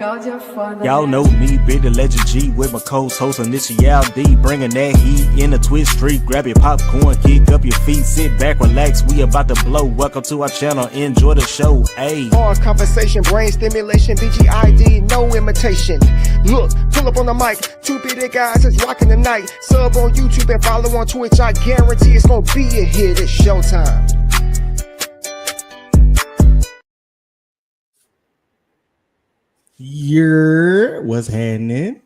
Y'all know me, Big the Legend G, with my co-host Initial D, bringing that heat in the twist street. Grab your popcorn, kick up your feet, sit back, relax. We about to blow. Welcome to our channel, enjoy the show. Ayy. Pause, conversation, brain stimulation, BGID, no imitation. Look, pull up on the mic, two big guys is rocking the night. Sub on YouTube and follow on Twitch. I guarantee it's gonna be a hit. It's showtime. What's happening?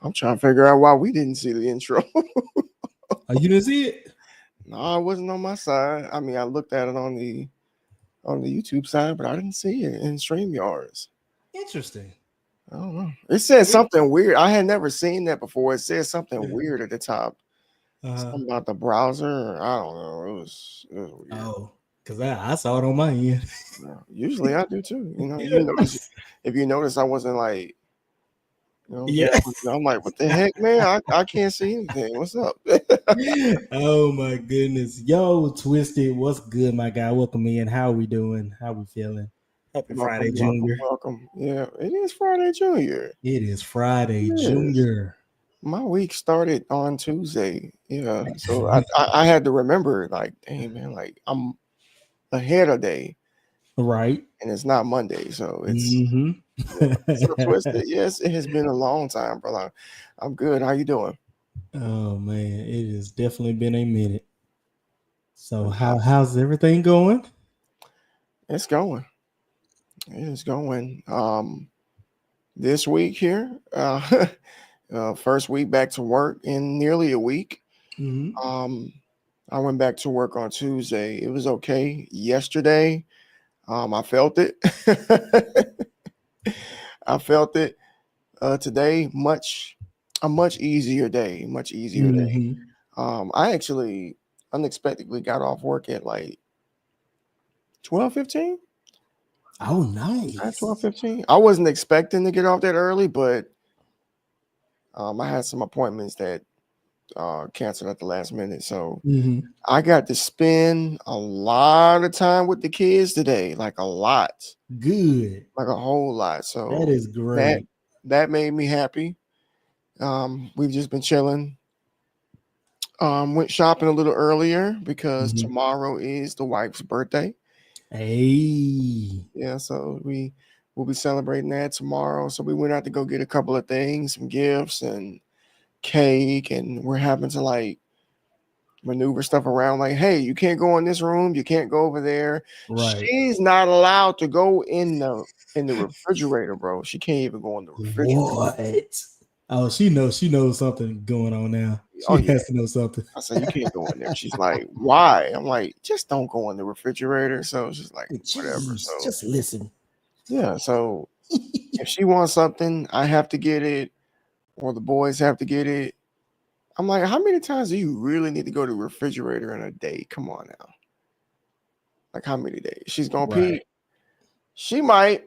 I'm trying to figure out why we didn't see the intro. Oh, you didn't see it? No, it wasn't on my side. I mean, I looked at it on the YouTube side, but I didn't see it in StreamYards. Interesting. I don't know. It said something weird. I had never seen that before. It said something weird at the top. Something about the browser. I don't know. It was weird. Oh, because I saw it on my end. Usually I do too. You know, if you notice, I wasn't like, I'm like, what the heck, man? I can't see anything. What's up? Oh my goodness. Yo, Twisted, what's good, my guy? Welcome in. How are we doing? How are we feeling? Happy Friday, Junior. Welcome. Yeah, it is Friday, Junior. It is Friday, Junior. My week started on Tuesday. Yeah, so I had to remember, like, dang, man, like I'm ahead of day. Right. And it's not Monday, so it's so Twisted. Yes, it has been a long time, brother. I'm good. How you doing? Oh man, it has definitely been a minute. So how's everything going? It's going. It is going. This week here, first week back to work in nearly a week. I went back to work on Tuesday. It was okay. Yesterday, I felt it. I felt it. Today, a much easier day. Much easier day. I actually unexpectedly got off work at like 12:15. Oh, nice. At 12:15. I wasn't expecting to get off that early, but I had some appointments that canceled at the last minute, so I got to spend a lot of time with the kids today, like a lot. Good, like a whole lot. So that is great. That made me happy. We've just been chilling. Went shopping a little earlier because tomorrow is the wife's birthday. Hey, yeah, so we'll be celebrating that tomorrow. So we went out to go get a couple of things, some gifts and cake, and we're having to like maneuver stuff around, like, hey, you can't go in this room, you can't go over there. Right. She's not allowed to go in the refrigerator, bro. She can't even go in the refrigerator. What? Oh, she knows something going on now. She has to know something. I said, you can't go in there. She's like, why? I'm like, just don't go in the refrigerator. So she's like, whatever. So just listen. Yeah, so if she wants something, I have to get it, or the boys have to get it. I'm like, how many times do you really need to go to the refrigerator in a day? Come on now. Like, how many days? She's gonna pee. She might,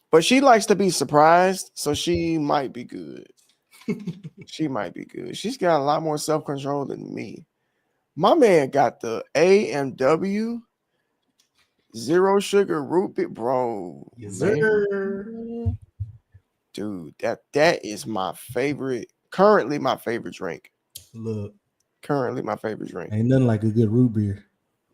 but she likes to be surprised, so she might be good. She might be good. She's got a lot more self-control than me. My man got the AMW zero sugar root beer, bro. Yes, sir. Dude, that is my favorite. Currently, my favorite drink. Look, currently my favorite drink. Ain't nothing like a good root beer.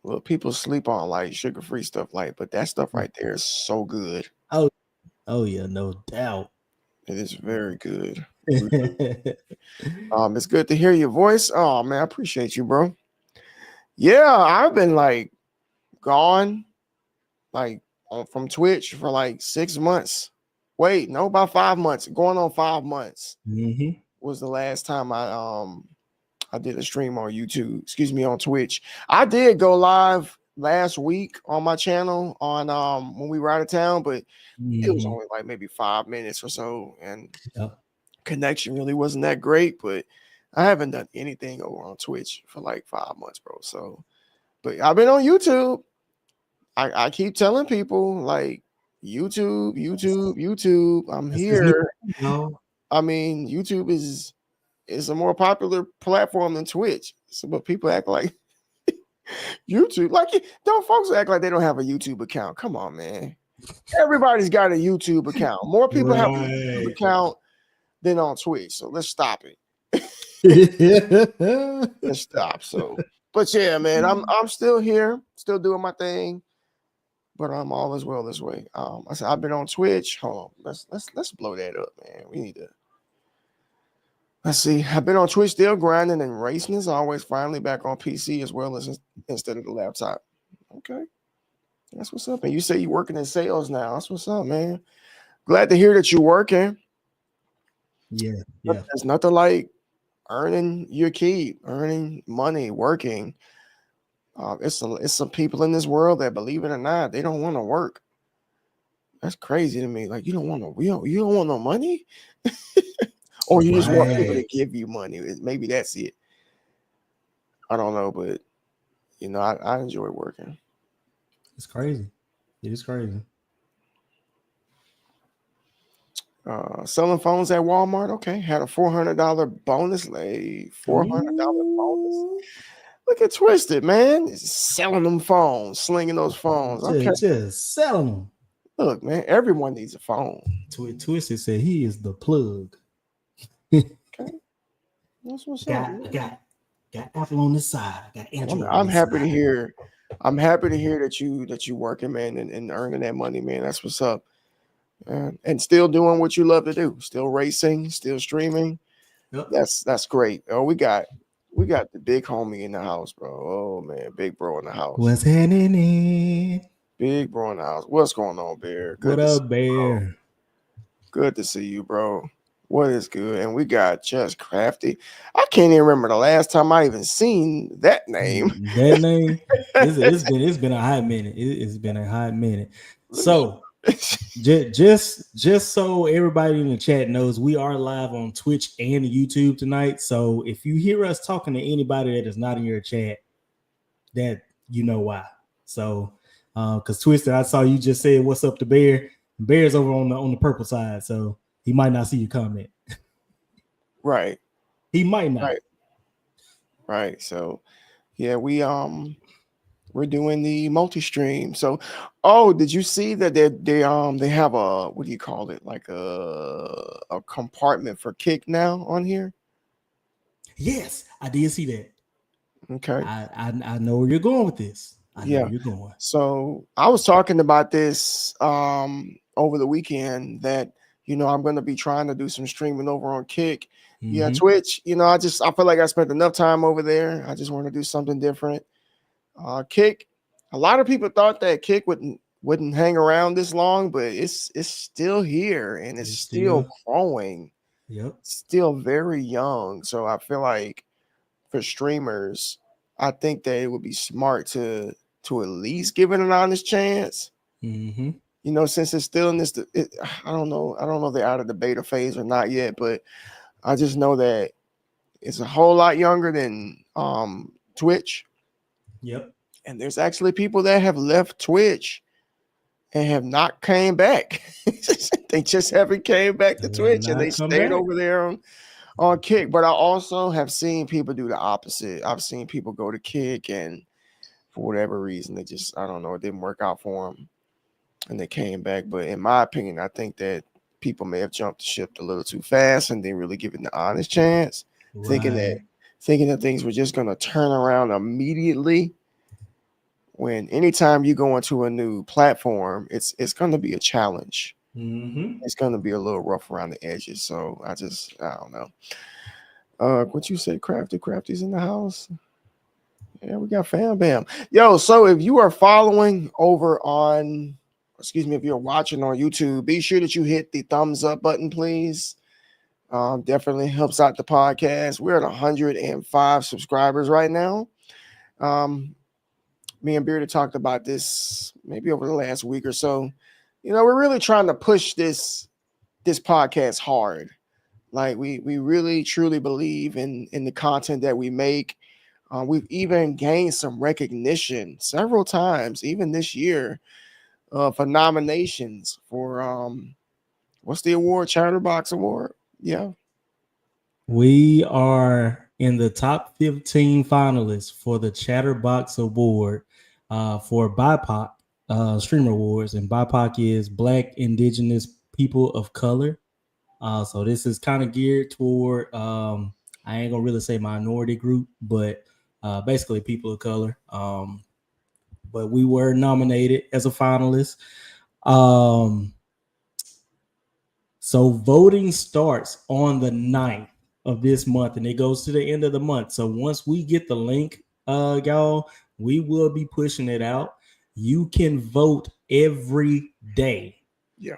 Well, people sleep on like sugar-free stuff, but that stuff right there is so good. Oh yeah, no doubt. It is very good. It's good to hear your voice. Oh man, I appreciate you, bro. Yeah, I've been like gone, like from Twitch for like 6 months. Wait, no, about 5 months. Going on 5 months was the last time I did a stream on YouTube. Excuse me, on Twitch. I did go live last week on my channel on when we were out of town, but it was only like maybe 5 minutes or so, and connection really wasn't that great. But I haven't done anything over on Twitch for like 5 months, bro. So, but I've been on YouTube. I keep telling people like YouTube. I'm here. I mean, YouTube is a more popular platform than Twitch. So, but people act like YouTube, like, don't folks act like they don't have a YouTube account? Come on, man. Everybody's got a YouTube account. More people have a YouTube Right. account than on Twitch. So let's stop it. Let's stop. So, but yeah, man, I'm still here, still doing my thing, but I'm all as well this way. I said I've been on Twitch. Hold on, let's blow that up, man. We need to. Let's see. I've been on Twitch, still grinding and racing as always. Finally back on PC as well as instead of the laptop. Okay, that's what's up. And you say you're working in sales now. That's what's up, man. Glad to hear that you're working. Yeah. There's nothing like earning your keep, earning money, working. It's some people in this world that, believe it or not, they don't want to work. That's crazy to me. Like you don't want no money, or you just want people to give you money. Maybe that's it. I don't know, but I enjoy working. It's crazy. It is crazy. Selling phones at Walmart. Okay, had a $400 bonus. $400 bonus. Look at Twisted, man. Selling them phones, slinging those phones. Okay, Just selling them. Look, man, everyone needs a phone. Twisted said he is the plug. Okay, that's what's up. Got Apple on this side. Got Android. I'm happy to hear. I'm happy to hear that you working, man, and earning that money, man. That's what's up. And still doing what you love to do. Still racing. Still streaming. Yep. That's great. Oh, we got the big homie in the house, bro. Oh man, big bro in the house. What's happening? Big bro in the house. What's going on, Bear? Good what up, Bear? Bro. Good to see you, bro. What is good? And we got Just Crafty. I can't even remember the last time I even seen that name. That name? It's been a hot minute. It's been a hot minute. So just so everybody in the chat knows, we are live on Twitch and YouTube tonight. So if you hear us talking to anybody that is not in your chat, that you know why. So because Twisted, I saw you just said what's up to Bear. Bear's over on the purple side, so he might not see your comment. Right. He might not. Right. So yeah, we're doing the multi-stream. So, did you see that they have a, what do you call it? Like a compartment for Kick now on here? Yes, I did see that. Okay. I know where you're going with this. I know where you're going. So I was talking about this over the weekend that I'm going to be trying to do some streaming over on Kick. Mm-hmm. Yeah, Twitch. I feel like I spent enough time over there. I just want to do something different. Kick. A lot of people thought that Kick wouldn't hang around this long, but it's still here and it's still growing. Yep. Still very young. So I feel like for streamers, I think that it would be smart to at least give it an honest chance. Mm-hmm. Since it's still in this, I don't know if they're out of the beta phase or not yet, but I just know that it's a whole lot younger than Twitch. Yep. And there's actually people that have left Twitch and have not came back. They just haven't came back to Twitch and they stayed over there on Kick. But I also have seen people do the opposite. I've seen people go to Kick and for whatever reason, they just, I don't know, it didn't work out for them and they came back. But in my opinion, I think that people may have jumped the ship a little too fast and didn't really give it an honest chance, thinking that things were just going to turn around immediately. When anytime you go into a new platform, it's going to be a challenge. Mm-hmm. It's going to be a little rough around the edges. So I don't know. What you say, Crafty's in the house? Yeah, we got Fam Bam. Yo, so if you are following over on, if you're watching on YouTube, be sure that you hit the thumbs up button, please. Definitely helps out the podcast. We're at 105 subscribers right now. Me and Beardy talked about this maybe over the last week or so. We're really trying to push this podcast hard. Like we really truly believe in the content that we make. We've even gained some recognition several times, even this year, for nominations for what's the award? Chatterbox Award. Yeah. We are in the top 15 finalists for the Chatterbox Award for BIPOC Streamer Awards, and BIPOC is Black Indigenous People of Color. So this is kind of geared toward I ain't gonna really say minority group, but basically people of color. But we were nominated as a finalist. Um, so voting starts on the 9th of this month, and it goes to the end of the month. So once we get the link, y'all, we will be pushing it out. You can vote every day. Yeah.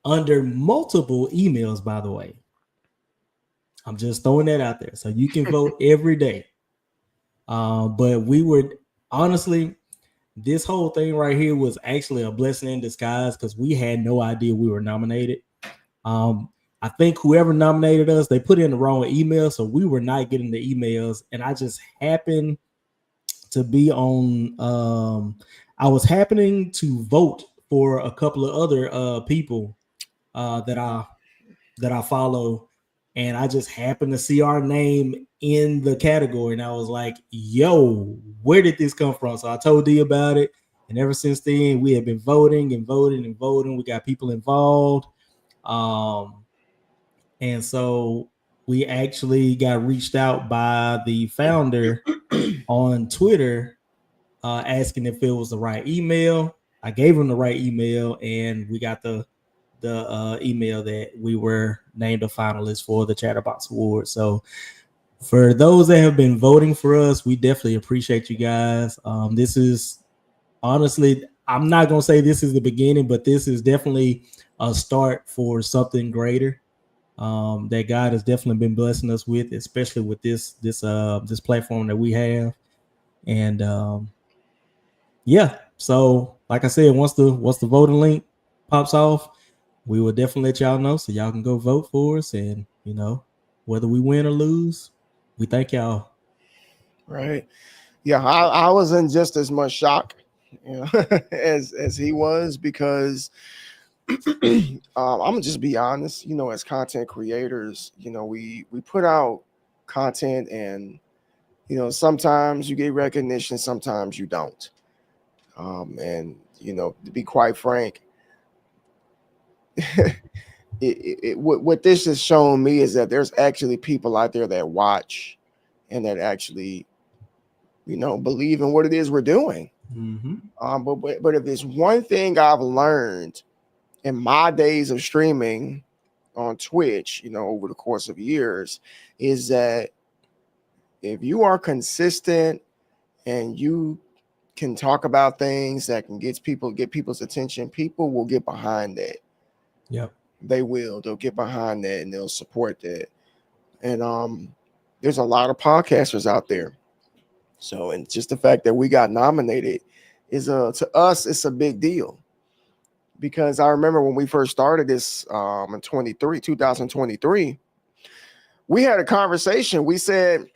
Under multiple emails, by the way. I'm just throwing that out there. So you can vote every day. But we were honestly, this whole thing right here was actually a blessing in disguise because we had no idea we were nominated. I think whoever nominated us, they put in the wrong email, so we were not getting the emails. And I just happened to be on. I was happening to vote for a couple of other people that I follow, and I just happened to see our name in the category, and I was like, "Yo, where did this come from?" So I told D about it, and ever since then, we have been voting and voting and voting. We got people involved. And so we actually got reached out by the founder on Twitter asking if it was the right email. I gave him the right email, and we got the email that we were named a finalist for the Chatterbox Award. So for those that have been voting for us, we definitely appreciate you guys. This is honestly, I'm not going to say this is the beginning, but this is definitely a start for something greater. That God has definitely been blessing us with, especially with this platform that we have. And yeah, so like I said, once the voting link pops off, we will definitely let y'all know so y'all can go vote for us. And whether we win or lose, we thank y'all. Right. Yeah, I was in just as much shock, as he was, because I'm gonna just be honest. As content creators, we put out content, and sometimes you get recognition, sometimes you don't. And to be quite frank, what this has shown me is that there's actually people out there that watch and that actually believe in what it is we're doing. Mm-hmm. But if there's one thing I've learned in my days of streaming on Twitch, over the course of years, is that if you are consistent and you can talk about things that can get people's attention, people will get behind that. Yep. They'll get behind that and they'll support that. And there's a lot of podcasters out there. So, and just the fact that we got nominated is to us, it's a big deal. Because I remember when we first started this in 2023, we had a conversation. We said,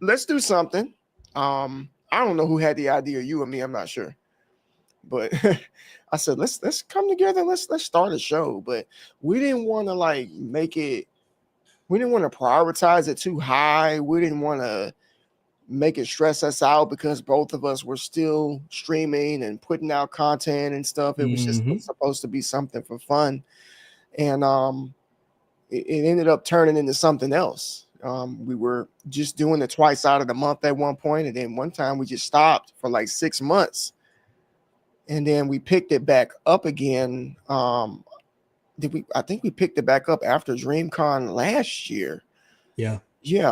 let's do something. I don't know who had the idea, you or me, I'm not sure. But I said, let's come together, let's start a show. But we didn't want to we didn't want to prioritize it too high. We didn't want to make it stress us out because both of us were still streaming and putting out content and stuff. It was just supposed to be something for fun. And it ended up turning into something else. We were just doing it twice out of the month at one point, and then one time we just stopped for like 6 months, and then we picked it back up again. I think we picked it back up after DreamCon last year. Yeah.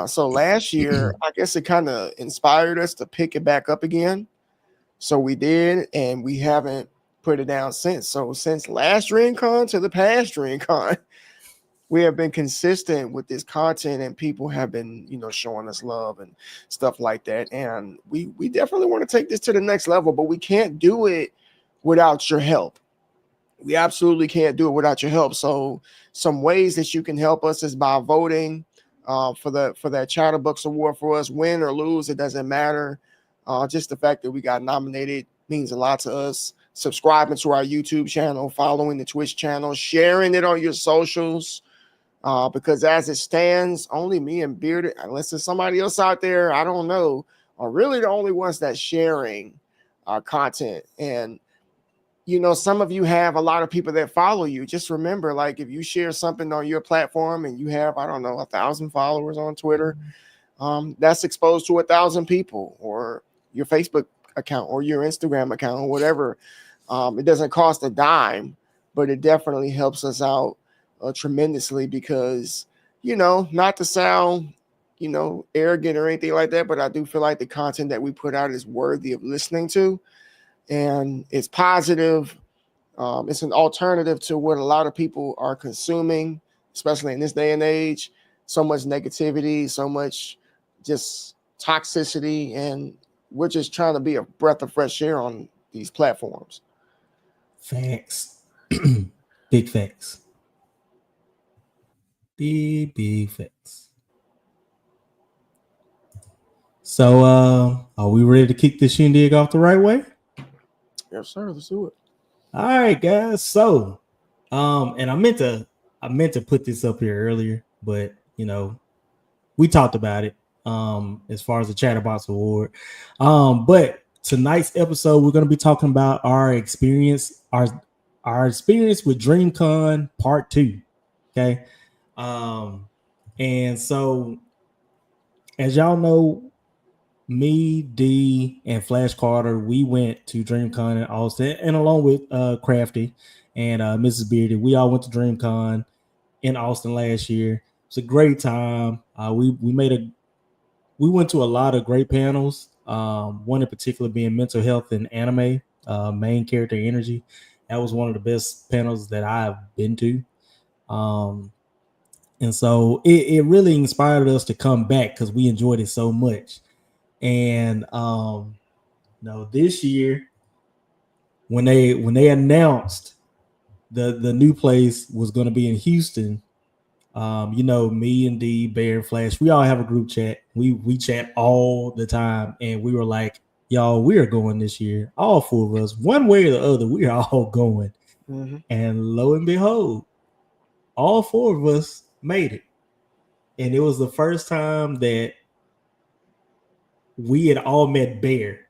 So last year, I guess it kind of inspired us to pick it back up again. So we did, and we haven't put it down since. So since last DreamCon to the past DreamCon, we have been consistent with this content, and people have been, showing us love and stuff like that. And we definitely want to take this to the next level, but we can't do it without your help. We absolutely can't do it without your help. So some ways that you can help us is by voting for that Chatterbox Award for us. Win or lose, it doesn't matter. Just the fact that we got nominated means a lot to us. Subscribing to our YouTube channel, following the Twitch channel, sharing it on your socials. Because as it stands, only me and Bearded, unless there's somebody else out there, I don't know, are really the only ones that's sharing our content. And some of you have a lot of people that follow you. Just remember, like, if you share something on your platform and you have, I don't know, 1,000 followers on Twitter, that's exposed to 1,000 people, or your Facebook account or your Instagram account or whatever. It doesn't cost a dime, but it definitely helps us out tremendously, because, not to sound, arrogant or anything like that, but I do feel like the content that we put out is worthy of listening to, and it's positive. It's an alternative to what a lot of people are consuming, especially in this day and age. So much negativity, so much just toxicity, and we're just trying to be a breath of fresh air on these platforms. Facts. Big facts. Big facts. So are we ready to kick this shindig off the right way? Yes, sir. Let's do it. All right, guys. So and I meant to put this up here earlier, but we talked about it as far as the Chatterbox Award. But tonight's episode, we're going to be talking about our experience, our experience with DreamCon Part 2. Okay. And so, as y'all know, me, D, and Flash Carter, we went to DreamCon in Austin, and along with Crafty and Mrs. Beardy, we all went to DreamCon in Austin last year. It's a great time. We went to a lot of great panels. One in particular being mental health and anime, main character energy. That was one of the best panels that I've been to. And so it really inspired us to come back because we enjoyed it so much. And this year, when they announced the new place was going to be in Houston, me and D, Bear, Flash, we all have a group chat. We chat all the time, and we were like, y'all, we are going this year. All four of us, one way or the other, we are all going. Mm-hmm. And lo and behold, all four of us made it. And it was the first time that we had all met Bear,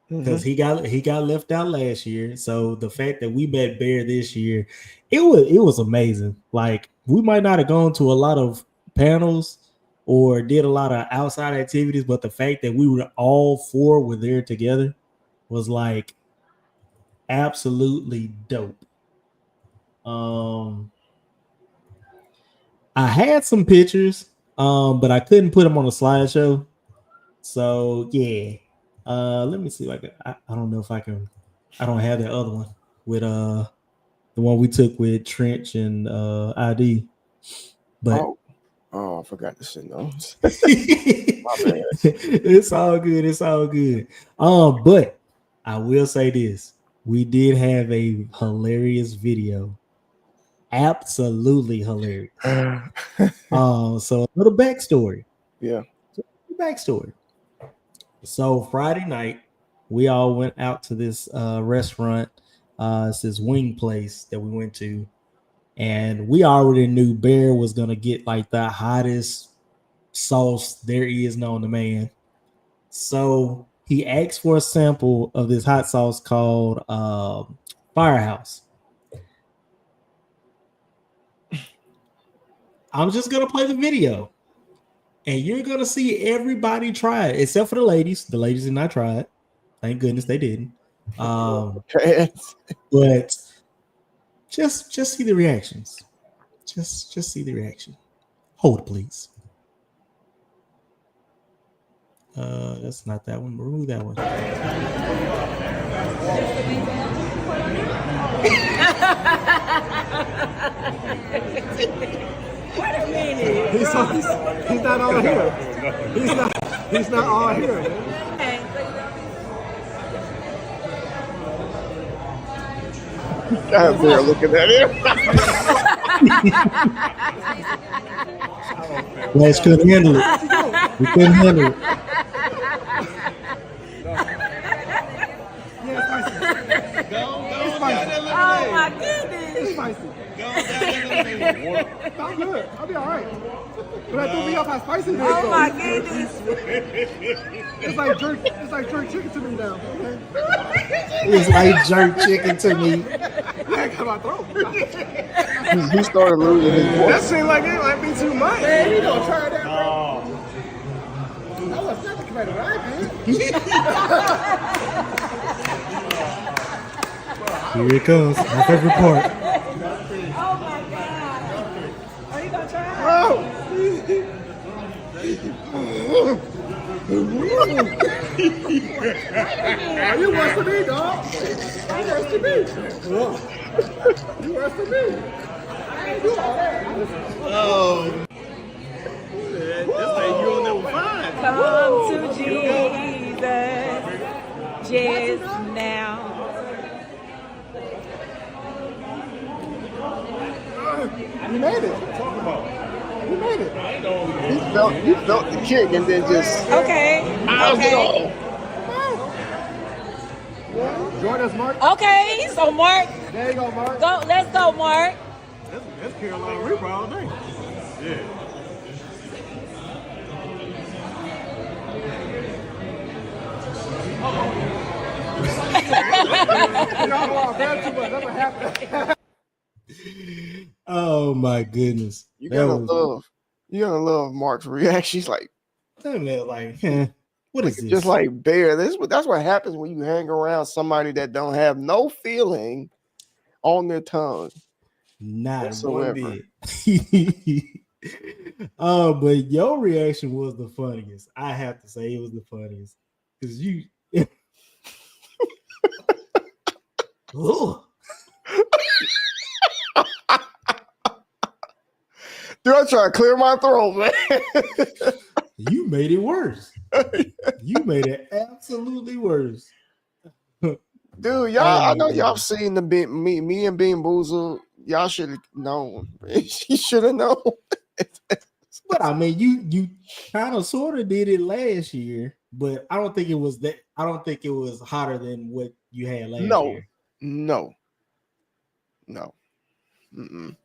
because he got left out last year. So the fact that we met Bear this year, it was amazing. Like, we might not have gone to a lot of panels or did a lot of outside activities, but the fact that we were all four were there together was like absolutely dope. I had some pictures, but I couldn't put them on a slideshow. So yeah, let me see if I can. I don't know if I can. I don't have that other one with the one we took with Trench and ID. But I forgot to send those. It's all good. It's all good. But I will say this: we did have a hilarious video. Absolutely hilarious. So a little backstory. Yeah. Backstory. So Friday night, we all went out to this restaurant. It's this wing place that we went to, and we already knew Bear was gonna get like the hottest sauce there is known to man. So he asked for a sample of this hot sauce called Firehouse. I'm just gonna play the video, and you're gonna see everybody try it, except for the ladies. The ladies did not try it. Thank goodness they didn't. But just see the reactions. Just see the reaction. Hold, please. That's not that one. Remove that one. Wait a minute. He's not all here. He's not all here. Okay. I'm there looking at him. Flash couldn't handle it. We couldn't handle it. Oh my goodness. It's spicy. I'm good. I'll be all right. But that threw me off how spicy it is. Oh my goodness. It's like jerk. It's It's like jerk chicken to me now. Okay? It's like jerk chicken to me. I got my throat. He started losing his That voice. seemed like it might be too much. Man, you gonna try that, bro? I was not the commander, right, man? Here it comes. My favorite part. Oh my God. Are you gonna try it? You worse than me, dog. You worse than me. You worse than me. I ain't do all that. Come to Jesus just now. You made it. You made it. He felt the kick and then just. Okay. Okay. Join us, Mark. Okay. So Mark, There you go, Mark. go. Let's go, Mark. That's Carolina Reaper all day. Yeah. Oh my goodness. You gotta love Mark's reaction. He's like, what is this? just like Bear. That's what happens when you hang around somebody that don't have no feeling on their tongue. Not whatsoever. one bit. Oh, but your reaction was the funniest. I have to say it was the funniest. Because you Ugh. Dude, I'm trying to clear my throat, man. You made it worse. You made it absolutely worse. Dude, y'all, I know y'all seen the me and Bean Boozled. Y'all should have known. She should have known. But I mean, you kind of sort of did it last year, but I don't think it was that. I don't think it was hotter than what you had last year. No. Mm-mm.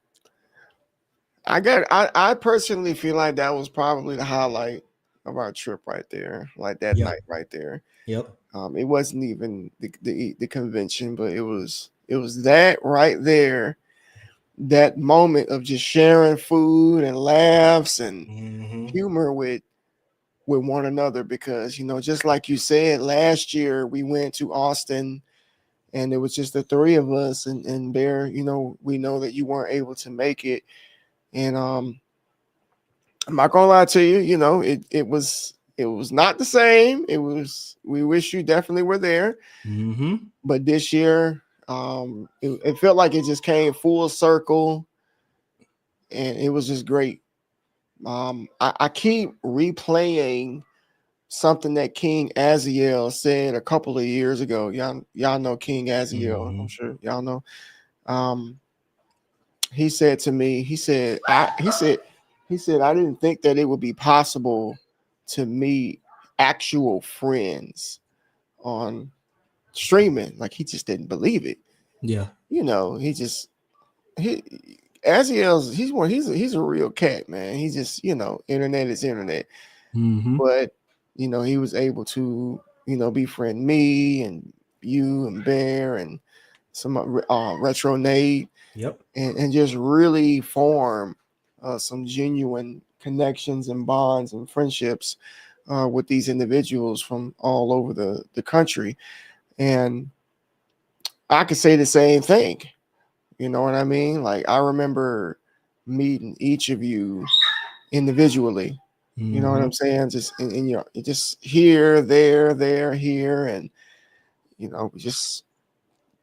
I personally feel like that was probably the highlight of our trip right there, like that night right there. Yep. It wasn't even the convention, but it was that right there, that moment of just sharing food and laughs and humor with one another, because just like you said, last year we went to Austin and it was just the three of us, and Bear, we know that you weren't able to make it, and I'm not gonna lie to you, it was not the same. We wish you definitely were there. But this year, it felt like it just came full circle, and it was just great. I keep replaying something that King Aziel said a couple of years ago. Y'all know King Aziel. I'm sure y'all know. He said to me, he said, I didn't think that it would be possible to meet actual friends on streaming. Like, he just didn't believe it. Yeah. Aziel's he's a real cat, man. He just, internet is internet. But he was able to, befriend me and you and Bear and some Retro Nate. Yep. And just really form some genuine connections and bonds and friendships with these individuals from all over the country. And I could say the same thing. You know what I mean? Like, I remember meeting each of you individually. You know what I'm saying? Just just here, there, here, and we just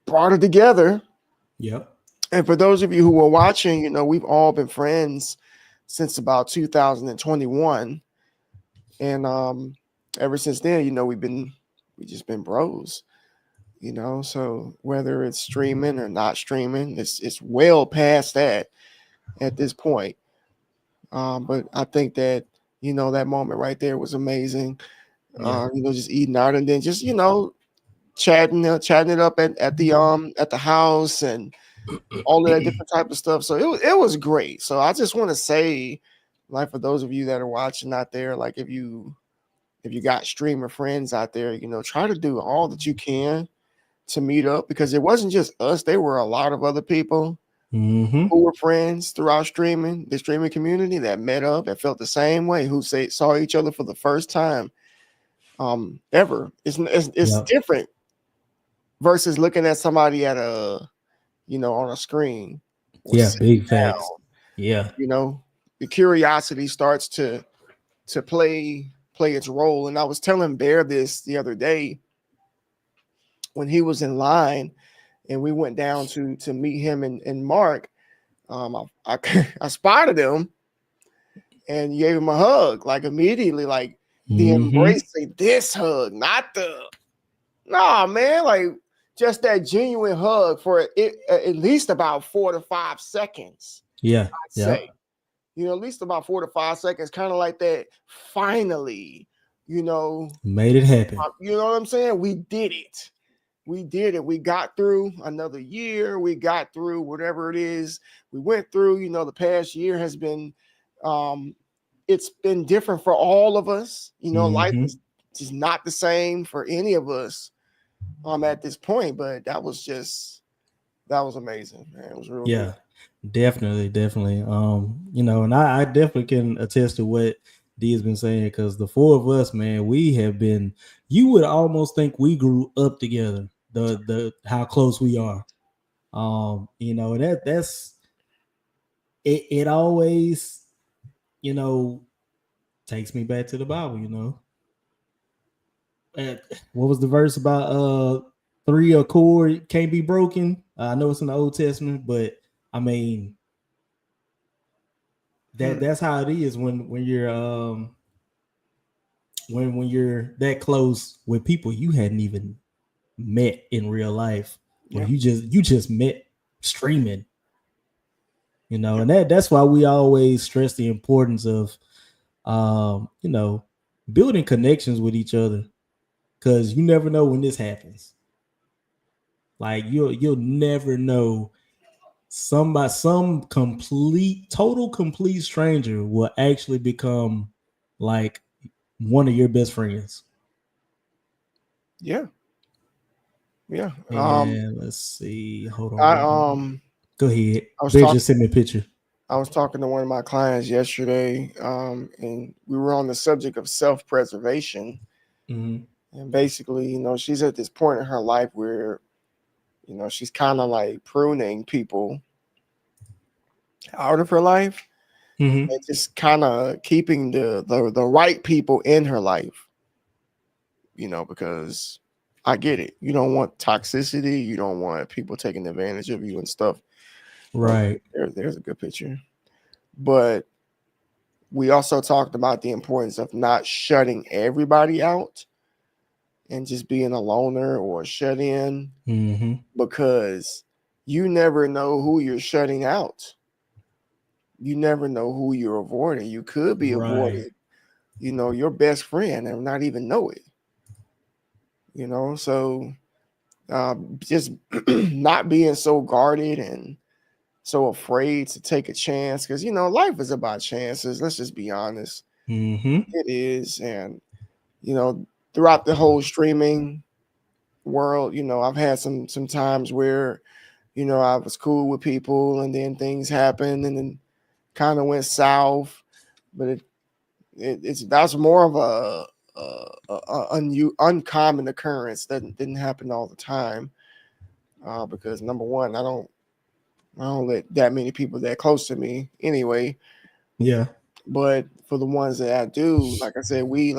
brought it together. Yep. And for those of you who are watching, we've all been friends since about 2021, and ever since then, we just been bros. So whether it's streaming or not streaming, it's well past that at this point. But I think that that moment right there was amazing. Just eating out and then just chatting it up at the house and all of that different type of stuff. So it was great. So I just want to say, like, for those of you that are watching out there, like, if you if you got streamer friends out there, try to do all that you can to meet up, because it wasn't just us. There were a lot of other people Mm-hmm. who were friends throughout the streaming community that met up, that felt the same way, who saw each other for the first time ever. It's Yep. different versus looking at somebody at on a screen or Yeah. sitting Big down. facts. Yeah. The curiosity starts to play its role. And I was telling Bear this the other day when he was in line and we went down to meet him and Mark. I spotted him and gave him a hug, like immediately, like the Mm-hmm. embracing this hug, not the nah, man, like just that genuine hug for it at least about 4 to 5 seconds, Yeah. I'd Yep. say. At least about 4 to 5 seconds, kind of like that. Finally, Made it happen. you know what I'm saying? We did it. We did it. We got through another year. We got through whatever it is we went through. The past year has been, it's been different for all of us. Life Mm-hmm. is just not the same for any of us at this point. But that was amazing, man. It was real Yeah. Definitely. And I definitely can attest to what D has been saying, because the four of us, man, we have been. You would almost think we grew up together. The how close we are. And that's it. It always, takes me back to the Bible. What was the verse about? Three or cord can't be broken. I know it's in the Old Testament, but I mean, good. that's how it is when you're when you're that close with people you hadn't even met in real life, or Yeah. you just met streaming. Yeah. And that's why we always stress the importance of building connections with each other, because you never know when this happens. Like you'll never know, some complete stranger will actually become like one of your best friends. Yeah. Yeah. And let's see, hold I on. Go ahead. I was Bear talking just sent me a picture. I was talking to one of my clients yesterday, and we were on the subject of self-preservation. Mm-hmm. And basically, she's at this point in her life where, she's kind of like pruning people out of her life Mm-hmm. and just kind of keeping the right people in her life, because I get it. You don't want toxicity. You don't want people taking advantage of you and stuff. Right. There's a good picture. But we also talked about the importance of not shutting everybody out and just being a loner or a shut in, Mm-hmm. because you never know who you're shutting out. You never know who you're avoiding. You could be Right. avoiding, your best friend and not even know it. So just not being so guarded and so afraid to take a chance, because life is about chances. Let's just be honest. Mm-hmm. It is. And throughout the whole streaming world, I've had some times where I was cool with people and then things happened and then kind of went south. But that's more of a uncommon occurrence that didn't happen all the time, because number one, I don't let that many people that close to me anyway. Yeah. But for the ones that I do, like I said, we've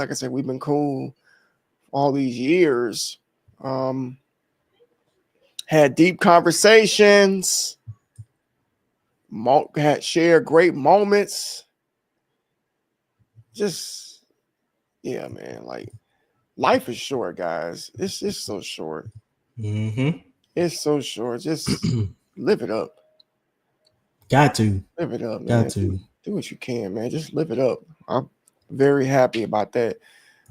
been cool all these years. Had deep conversations, had shared great moments. Just yeah, man. Like, life is short, guys. It's just so short. Mm-hmm. It's so short. Just live it up. Got to. Live it up, man. Got to. Do what you can, man. Just live it up. I'm very happy about that,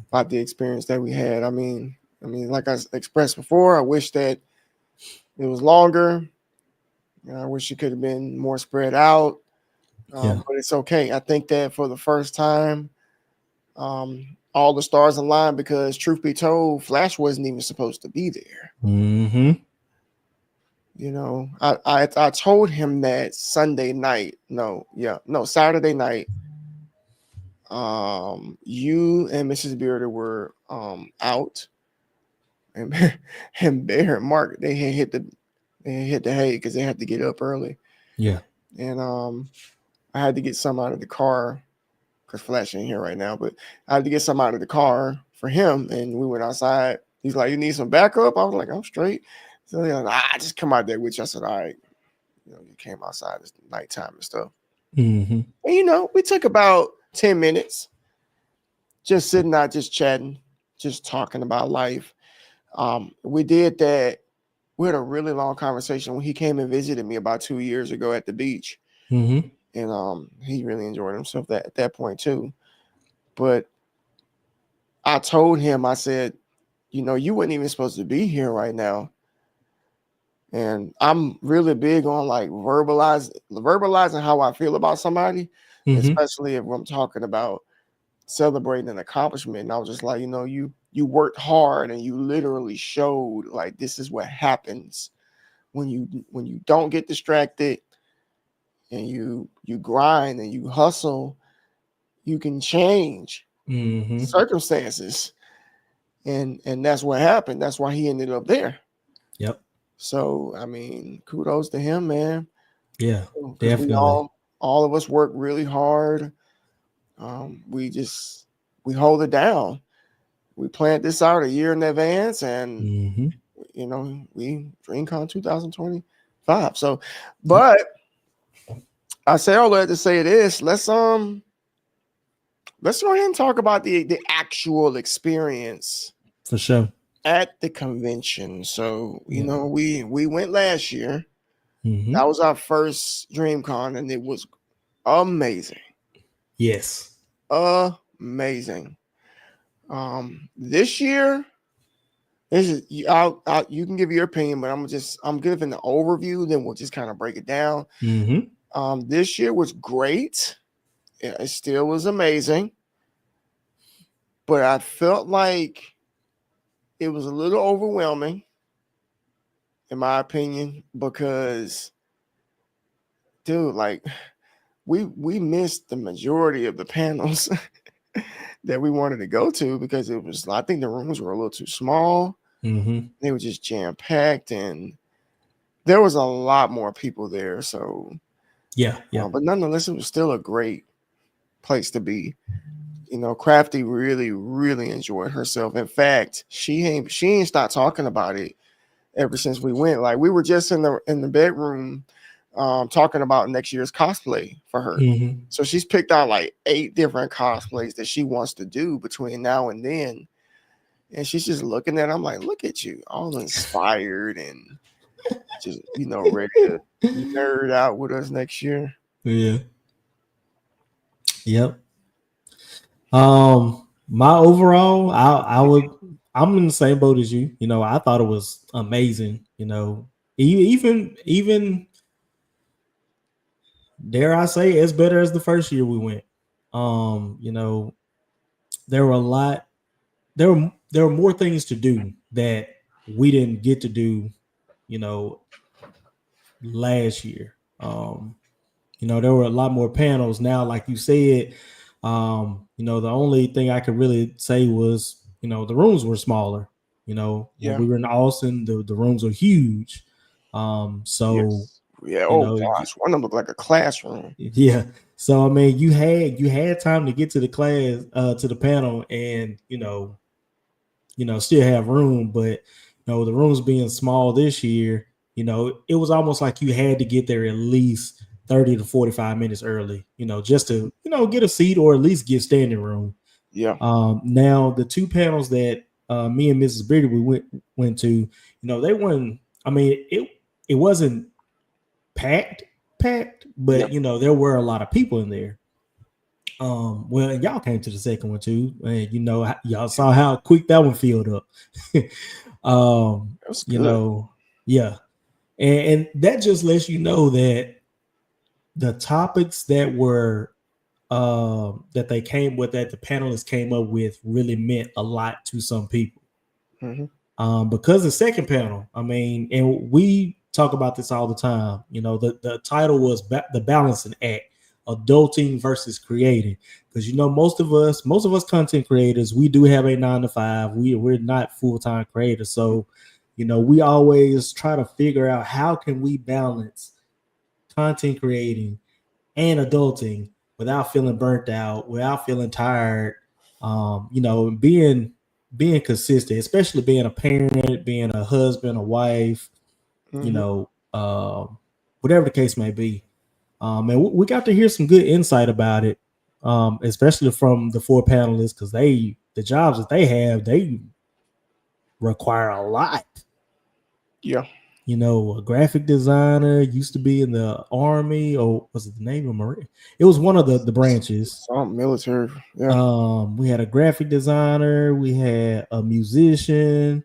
about the experience that we had. I mean, like I expressed before, I wish that it was longer. I wish it could have been more spread out. Yeah. But it's okay. I think that for the first time, all the stars aligned because, truth be told, Flash wasn't even supposed to be there. Mm-hmm. You know, I told him that Saturday night. Saturday night. You and Mrs. Bearder were out, and and Bear and Mark they had hit the hay because they had to get up early. Yeah. And I had to get some out of the car because Flash ain't here right now, but I had to get some out of the car for him, and we went outside. He's like, "You need some backup?" I was like, "I'm straight." So you know, I just come out there with you. I said, "All right." You know, you came outside. It's nighttime and stuff. Mm-hmm. And you know, we took about 10 minutes just sitting out, just chatting, just talking about life. We did that. We had a really long conversation when he came and visited me about 2 years ago at the beach. Mm-hmm. And he really enjoyed himself at that point too. But I told him, I said, you know, you weren't even supposed to be here right now. And I'm really big on like verbalizing how I feel about somebody, Mm-hmm. especially if I'm talking about celebrating an accomplishment. And I was just like, you know, you worked hard and you literally showed like this is what happens when you don't get distracted and you grind and you hustle, you can change Mm-hmm. circumstances. And that's what happened. That's why he ended up there. Yep. So I mean, kudos to him, man. Yeah, Because we definitely. all of us work really hard. We hold it down. We planned this out a year in advance, and Mm-hmm. you know, we DreamCon 2025. So, but I say all that to say this. Let's go ahead and talk about the actual experience For sure. at the convention. So, you Yeah. know, we went last year. Mm-hmm. That was our first DreamCon, and it was amazing. Yes. Amazing. This year, you can give your opinion, but I'm giving the overview, then we'll just kind of break it down. Mm-hmm. This year was great. It still was amazing, but I felt like it was a little overwhelming, in my opinion, because, dude, like we missed the majority of the panels that we wanted to go to because I think the rooms were a little too small. Mm-hmm. They were just jam packed, and there was a lot more people there. So Yeah. Yeah. but nonetheless, it was still a great place to be. You know, Crafty really, really enjoyed herself. In fact, she ain't stopped talking about it ever since we went. Like we were just in the bedroom talking about next year's cosplay for her. Mm-hmm. So she's picked out like 8 different cosplays that she wants to do between now and then. And she's just looking at I'm like, look at you, all inspired and just, you know, ready to nerd out with us next year. Yeah. Yep. My overall, I'm in the same boat as you. You know, I thought it was amazing. You know, even dare I say, as better as the first year we went. You know, there were there were more things to do that we didn't get to do. You know, last year. You know, there were a lot more panels now, like you said. You know, the only thing I could really say was, you know, the rooms were smaller. You know, when we were in Austin, the rooms are huge. So Yes. Yeah. you Oh know, gosh, one of them looked like a classroom. yeah. So I mean, you had time to get to the class, to the panel, and you know, still have room, but you know, the rooms being small this year, you know, it was almost like you had to get there at least 30 to 45 minutes early, you know, just to, you know, get a seat or at least get standing room. Yeah. Now the 2 panels that me and Mrs. Beardy we went to, you know, they weren't, I mean, it wasn't packed, but you know, there were a lot of people in there. Well, y'all came to the second one too, and you know, y'all saw how quick that one filled up. You know, yeah, and that just lets you know that the topics that were that they came with, that the panelists came up with, really meant a lot to some people. Because the second panel, I mean, and we talk about this all the time, you know, the title was the balancing act, adulting versus creating. Because, you know, most of us content creators, we do have a 9 to 5. We're not full-time creators. So, you know, we always try to figure out how can we balance content creating and adulting without feeling burnt out, without feeling tired, you know, being consistent, especially being a parent, being a husband, a wife, you know, whatever the case may be. And we got to hear some good insight about it, especially from the 4 panelists, because the jobs that they have, they require a lot. Yeah. You know, a graphic designer, used to be in the Army, or was it the Navy or Marine? It was one of the branches. Some military. Yeah. We had a graphic designer, we had a musician.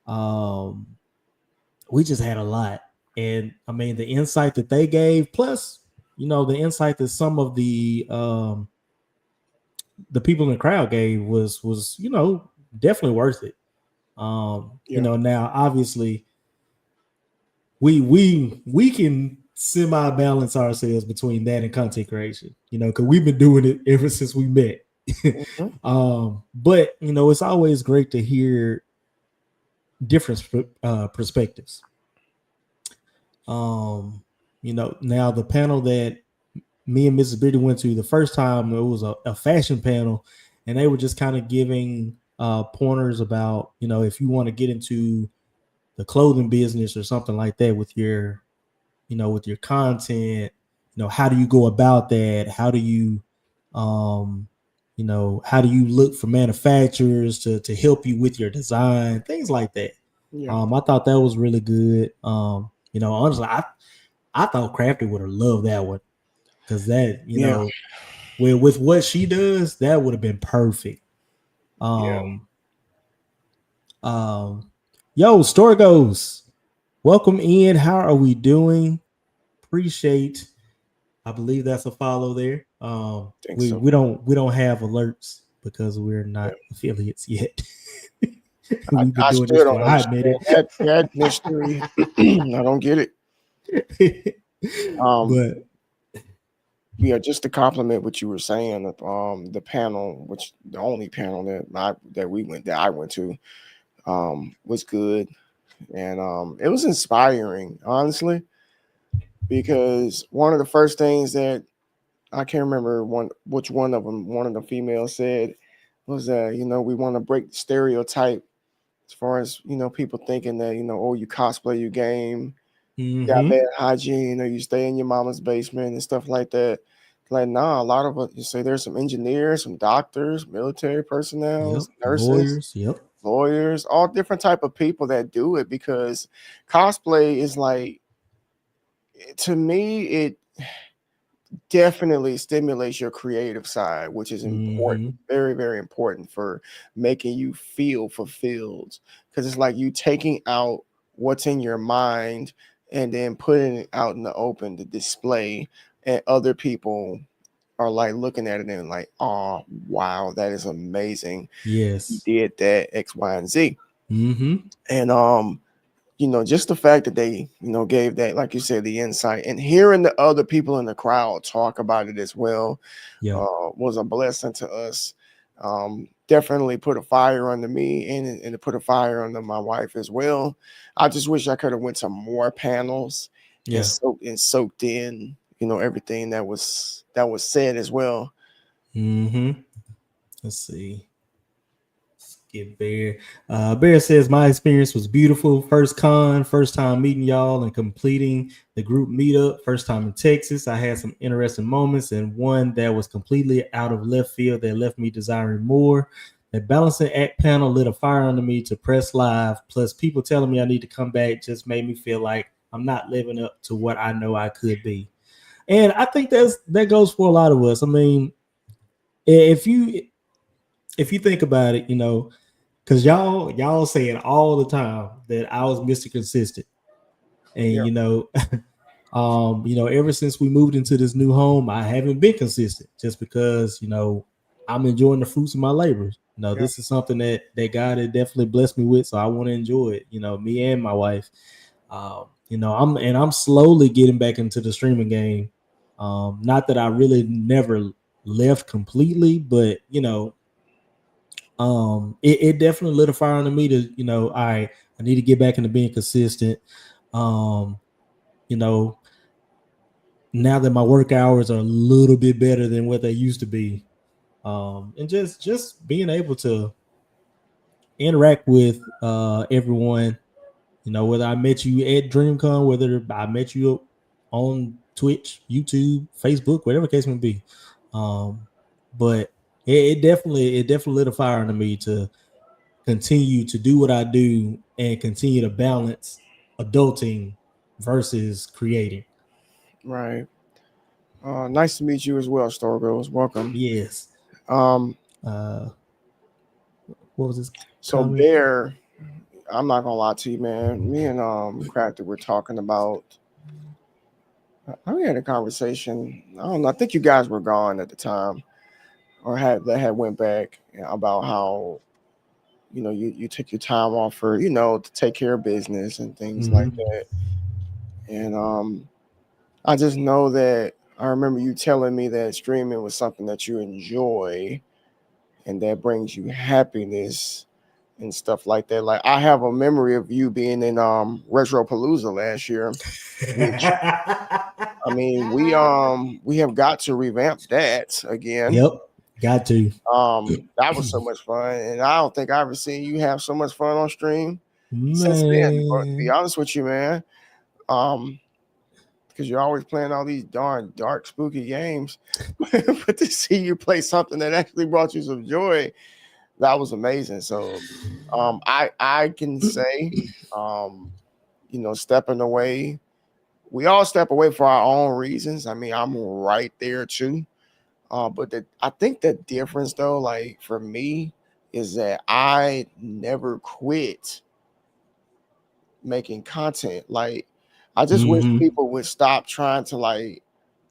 We just had a lot. And I mean, the insight that they gave, plus, you know, the insight that some of the people in the crowd gave was, you know, definitely worth it. You know, now obviously we can semi-balance ourselves between that and content creation, you know, because we've been doing it ever since we met. But, you know, it's always great to hear different perspectives. You know, now the panel that me and Mrs. Beardy went to the first time, it was a fashion panel, and they were just kind of giving pointers about, you know, if you want to get into the clothing business or something like that with your, you know, with your content, you know, how do you go about that? How do you, you know, how do you look for manufacturers to help you with your design, things like that. I thought that was really good. You know, honestly, I thought Crafty would have loved that one, because that, you know, with what she does, that would have been perfect. Yo, Story Goes, welcome in. How are we doing? Appreciate. I believe that's a follow there. We don't have alerts because we're not affiliates yet. We've been doing this for a hot minute. That mystery, I don't get it. But yeah, just to compliment what you were saying, the panel, which the only panel that I went to, was good, and it was inspiring, honestly, because one of the first things that I can't remember which one of them, one of the females said was that, you know, we want to break the stereotype as far as, you know, people thinking that, you know, oh, you cosplay, you game, you got bad hygiene, or you stay in your mama's basement and stuff like that. Like, nah, a lot of us, you say there's some engineers, some doctors, military personnel, nurses, lawyers, all different type of people that do it, because cosplay is like, to me, it definitely stimulates your creative side, which is important, very, very important for making you feel fulfilled, because it's like you taking out what's in your mind and then putting it out in the open to display, and other people are like looking at it and like, oh wow, that is amazing. Yes, you did that X, Y, and Z. And you know, just the fact that they, you know, gave that, like you said, the insight, and hearing the other people in the crowd talk about it as well, was a blessing to us. Definitely put a fire under me, and it put a fire under my wife as well. I just wish I could have went to more panels and soaked in, you know, everything that was said as well. Let's see. Get Bear. Bear says my experience was beautiful. First time meeting y'all and completing the group meetup. First time in Texas. I had some interesting moments, and one that was completely out of left field that left me desiring more. The balancing act panel lit a fire under me to press live. Plus, people telling me I need to come back just made me feel like I'm not living up to what I know I could be. And I think that goes for a lot of us. I mean, if you think about it, you know, because y'all say it all the time that I was Mr. Consistent. And you know, Ever since we moved into this new home, I haven't been consistent just because, I'm enjoying the fruits of my labors. This is something that God had definitely blessed me with, so I want to enjoy it. Me and my wife. I'm slowly getting back into the streaming game. Not that I really never left completely, but it definitely lit a fire under me to, all right, I need to get back into being consistent. Um, now that my work hours are a little bit better than what they used to be. And just being able to interact with everyone, whether I met you at DreamCon, whether I met you on Twitch, YouTube, Facebook, whatever the case may be. But it definitely lit a fire under me to continue to do what I do and continue to balance adulting versus creating. Right. Nice to meet you as well, Star Girls. Welcome. Yes. Um, What was this? so comment? Bear, I'm not gonna lie to you, man. Me and Crafty were talking about. We had a conversation. I don't know. I think you guys were gone at the time, or had went back about how you took your time off for to take care of business and things like that. And I just know that I remember you telling me that streaming was something that you enjoy and that brings you happiness and stuff like that. Like I have a memory of you being in Retropalooza last year, which I mean we have got to revamp that again. Yep, got to. That was so much fun, and I don't think I ever seen you have so much fun on stream since then. To be honest with you, man, because you're always playing all these darn dark, spooky games, but to see you play something that actually brought you some joy, that was amazing. So, I can say, stepping away, we all step away for our own reasons. I mean, I'm right there too. But I think the difference, though, like for me, is that I never quit making content. Like, I just wish people would stop trying to like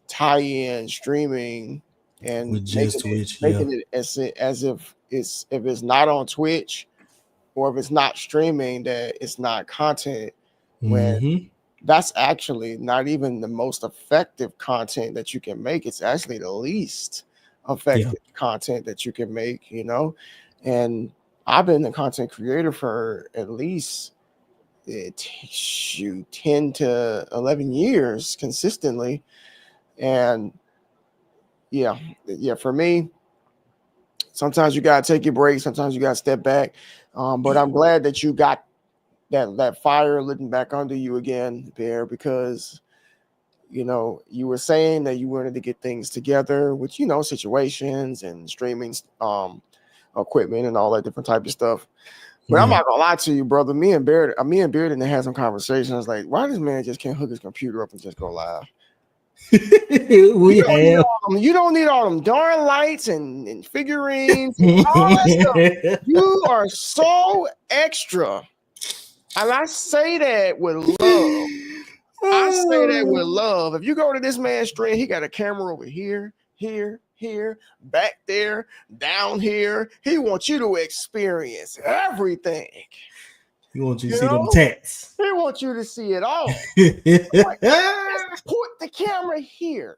tie in streaming and with just making it as if it's not on Twitch or if it's not streaming that it's not content. When that's actually not even the most effective content that you can make. It's actually the least effective content that you can make, And I've been a content creator for at least 10 to 11 years consistently. And for me, sometimes you got to take your break. Sometimes you got to step back. But I'm glad that you got that fire lit back under you again, Bear, because you were saying that you wanted to get things together with situations and streaming equipment and all that different type of stuff. But I'm not gonna lie to you, brother. Me and Bear didn't have some conversations like, why this man just can't hook his computer up and just go live? You don't need all them darn lights and figurines and all that stuff. You are so extra. And I say that with love. If you go to this man's stream, he got a camera over here, back there, down here. He wants you to experience everything. He wants you to see them tats. He wants you to see it all. Like, put the camera here.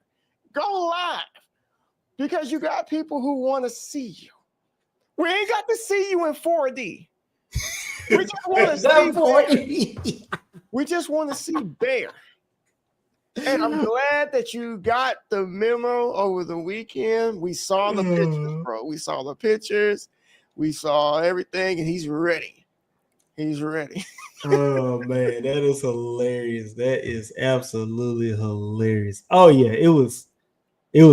Go live. Because you got people who want to see you. We ain't got to see you in 4D. We just want to see Bear. We just want to see Bear. And I'm glad that you got the memo over the weekend. We saw the pictures, bro. We saw the pictures. We saw everything, and he's ready. He's ready. Oh, man, that is hilarious. That is absolutely hilarious. Oh, yeah, it was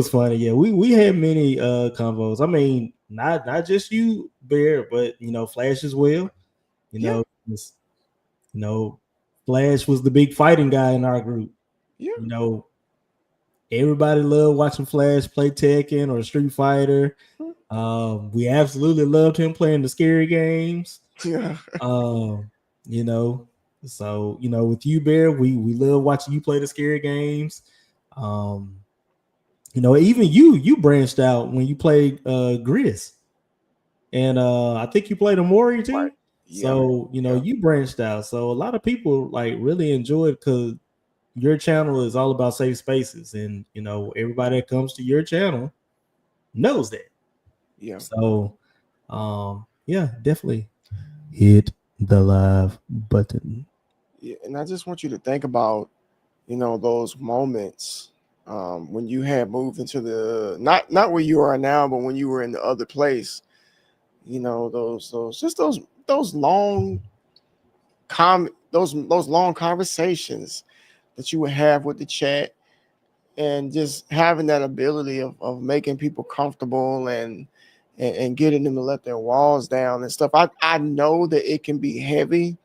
funny. Yeah, we had many convos. I mean, not just you, Bear, but, Flash as well. Flash was the big fighting guy in our group. Yeah. Everybody loved watching Flash play Tekken or Street Fighter. We absolutely loved him playing the scary games. Yeah. So, with you, Bear, we love watching you play the scary games. Even you branched out when you played Gris. And I think you played Amori Right. too. Yeah, man. So, Yeah. you branched out. So a lot of people like really enjoy it because your channel is all about safe spaces. And everybody that comes to your channel knows that. Yeah. So yeah, definitely hit the live button. Yeah. And I just want you to think about, those moments when you had moved into the not where you are now, but when you were in the other place. Those long those long conversations that you would have with the chat, and just having that ability of making people comfortable, and getting them to let their walls down and stuff. I know that it can be heavy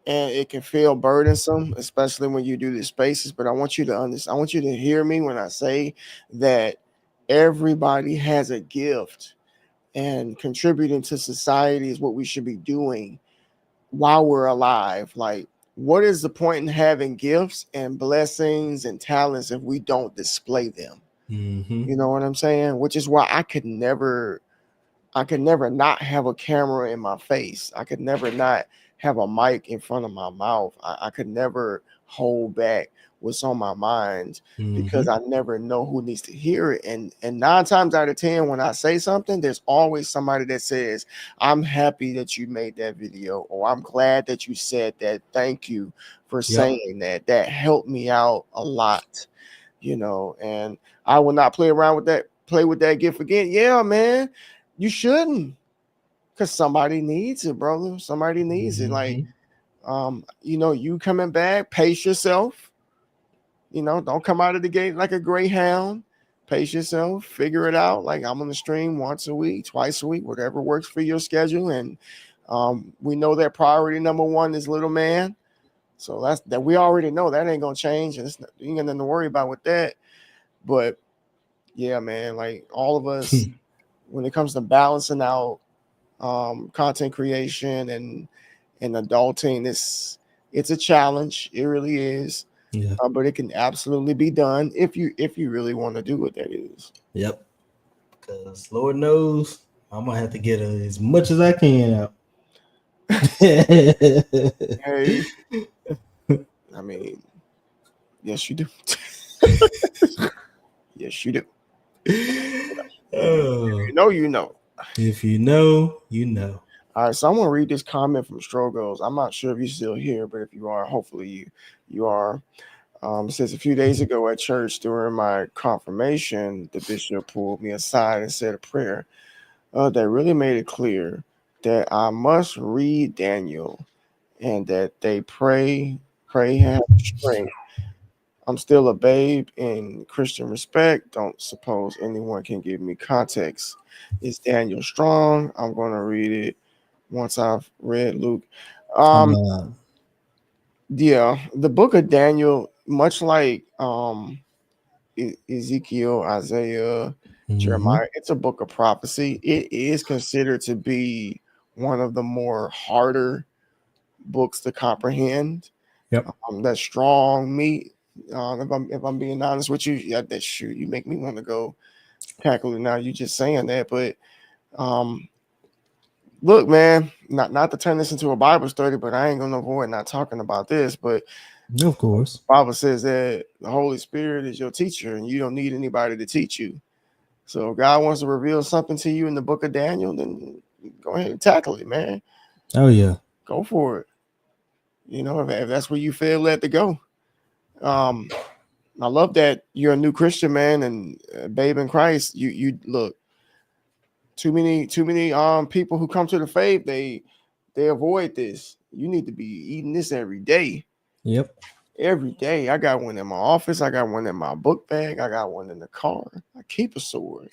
and it can feel burdensome, especially when you do these spaces. But I want you to understand, I want you to hear me when I say that everybody has a gift, and contributing to society is what we should be doing while we're alive. Like, what is the point in having gifts and blessings and talents if we don't display them? Mm-hmm. You know what I'm saying? Which is why I could never not have a camera in my face. I could never not have a mic in front of my mouth. I could never hold back what's on my mind, because I never know who needs to hear it. And 9 times out of 10, when I say something, there's always somebody that says, "I'm happy that you made that video," or "I'm glad that you said that. Thank you for saying that. That helped me out a lot." And I will not play with that gift again. Yeah, man. You shouldn't, because somebody needs it, brother. Somebody needs it. Like, you coming back, pace yourself. Don't come out of the gate like a greyhound. Pace yourself, figure it out. Like, I'm on the stream once a week, twice a week, whatever works for your schedule. And we know that priority number one is little man. So that we already know that ain't gonna change, and you ain't got nothing to worry about with that. But yeah, man, like all of us, when it comes to balancing out content creation and adulting, it's a challenge. It really is. Yeah. But it can absolutely be done if you really want to do what that is. Yep. Because Lord knows I'm gonna have to get as much as I can out. Hey, I mean, yes, you do. Yes, you do. Oh, You know. if you know, you know. All right, so I'm gonna read this comment from Strogos. I'm not sure if you're still here, but if you are, hopefully you are. It says, a few days ago at church during my confirmation, the bishop pulled me aside and said a prayer that really made it clear that I must read Daniel, and that they pray have strength. I'm still a babe in Christian respect. Don't suppose anyone can give me context. Is Daniel strong? I'm going to read it once I've read Luke. Yeah, the book of Daniel, much like Ezekiel, Isaiah, Jeremiah, it's a book of prophecy. It is considered to be one of the more harder books to comprehend. Yep. That strong meat. If I'm being honest with you, yeah, that shoot, you make me want to go tackle it now. You just saying that, but look, man, not to turn this into a Bible study, but I ain't gonna avoid not talking about this. But of course, the Bible says that the Holy Spirit is your teacher, and you don't need anybody to teach you. So if God wants to reveal something to you in the book of Daniel, then go ahead and tackle it, man. Oh yeah, go for it. If that's where you feel led to go. I love that you're a new Christian, man, and babe in Christ. You look, too many people who come to the faith, they avoid this. You need to be eating this every day. Yep. Every day. I got one in my office. I got one in my book bag. I got one in the car. I keep a sword.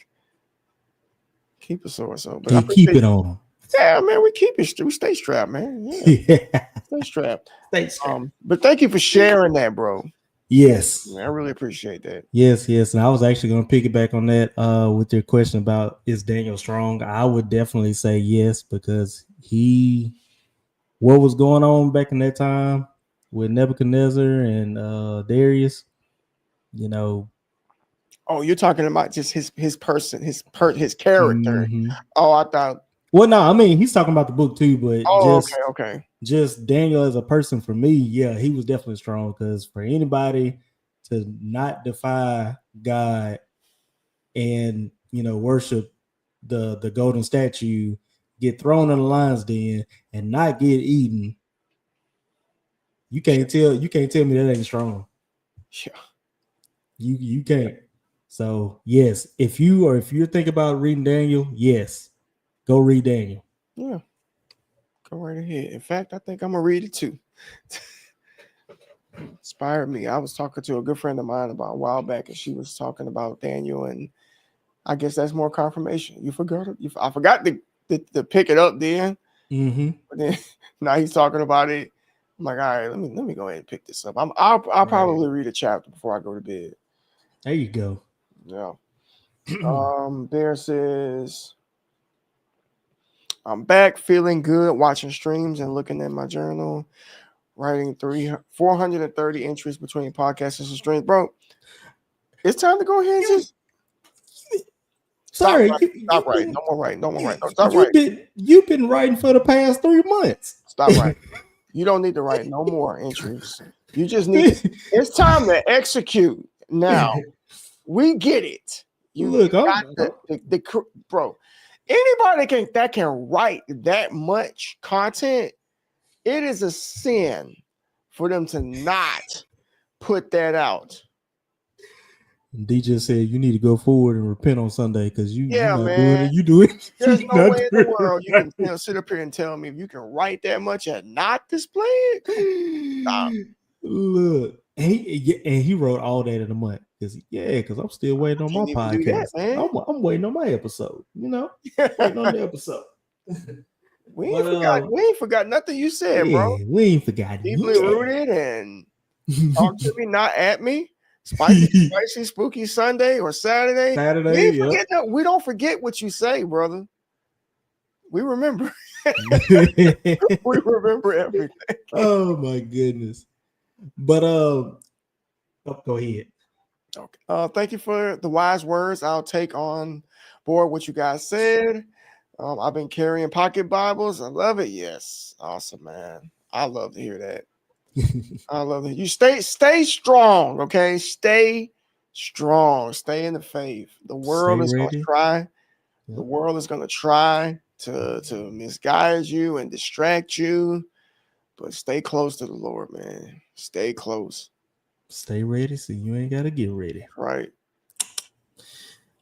So, but you keep it on. Yeah, man, we keep it. We stay strapped, man. Yeah. Stay strapped. But thank you for sharing that, bro. Yes. I really appreciate that. Yes. And I was actually going to piggyback on that with your question about, is Daniel strong? I would definitely say yes, because he what was going on back in that time with Nebuchadnezzar and Darius. You know, Oh, you're talking about just his person, his character. mhm. Oh, I thought. Well, no, I mean he's talking about the book too, but Oh, okay. just Daniel as a person for me, yeah, he was definitely strong because for anybody to not defy God and worship the golden statue, get thrown in the lion's den, and not get eaten, you can't tell me that ain't strong. Yeah. You can't. So yes, if you're thinking about reading Daniel, yes, go read Daniel. Yeah. Go right ahead. In fact, I think I'm gonna read it too. Inspired me. I was talking to a good friend of mine about a while back, and she was talking about Daniel, and I guess that's more confirmation. You forgot it. I forgot to pick it up then. Mm-hmm. But then now he's talking about it. I'm like, all right, let me go ahead and pick this up. I'll probably read a chapter before I go to bed. There you go. Yeah. Bear says, I'm back feeling good, watching streams and looking at my journal, writing 430 entries between podcasts and streams. Bro, it's time to go ahead and just sorry. Stop writing. No more writing. No more writing. No, stop writing. You've been writing for the past 3 months. Stop writing. You don't need to write no more entries. You just need to, it's time to execute now. We get it. You look, got the bro. Anybody that can write that much content, it is a sin for them to not put that out. DJ said you need to go forward and repent on Sunday because you're not man. doing it. You do it. There's no way in the world you can sit up here and tell me if you can write that much and not display it. Stop. Look, and he wrote all that in a month because I'm still waiting on my podcast. I'm waiting on my episode. Waiting on the episode. We ain't forgot nothing you said, bro. We ain't forgot. Deeply rooted and talk to me, not at me. Spicy, spooky Sunday or Saturday. We don't forget what you say, brother. We remember. We remember everything. Oh my goodness. But go ahead. Okay. Thank you for the wise words. I'll take on board what you guys said. I've been carrying pocket Bibles. I love it. Yes. Awesome, man. I love to hear that. I love it. You stay strong, okay? Stay strong. Stay in the faith. The world is going to try. The world is going to try to misguide you and distract you, but stay close to the Lord, man. Stay close. Stay ready, so you ain't got to get ready. Right.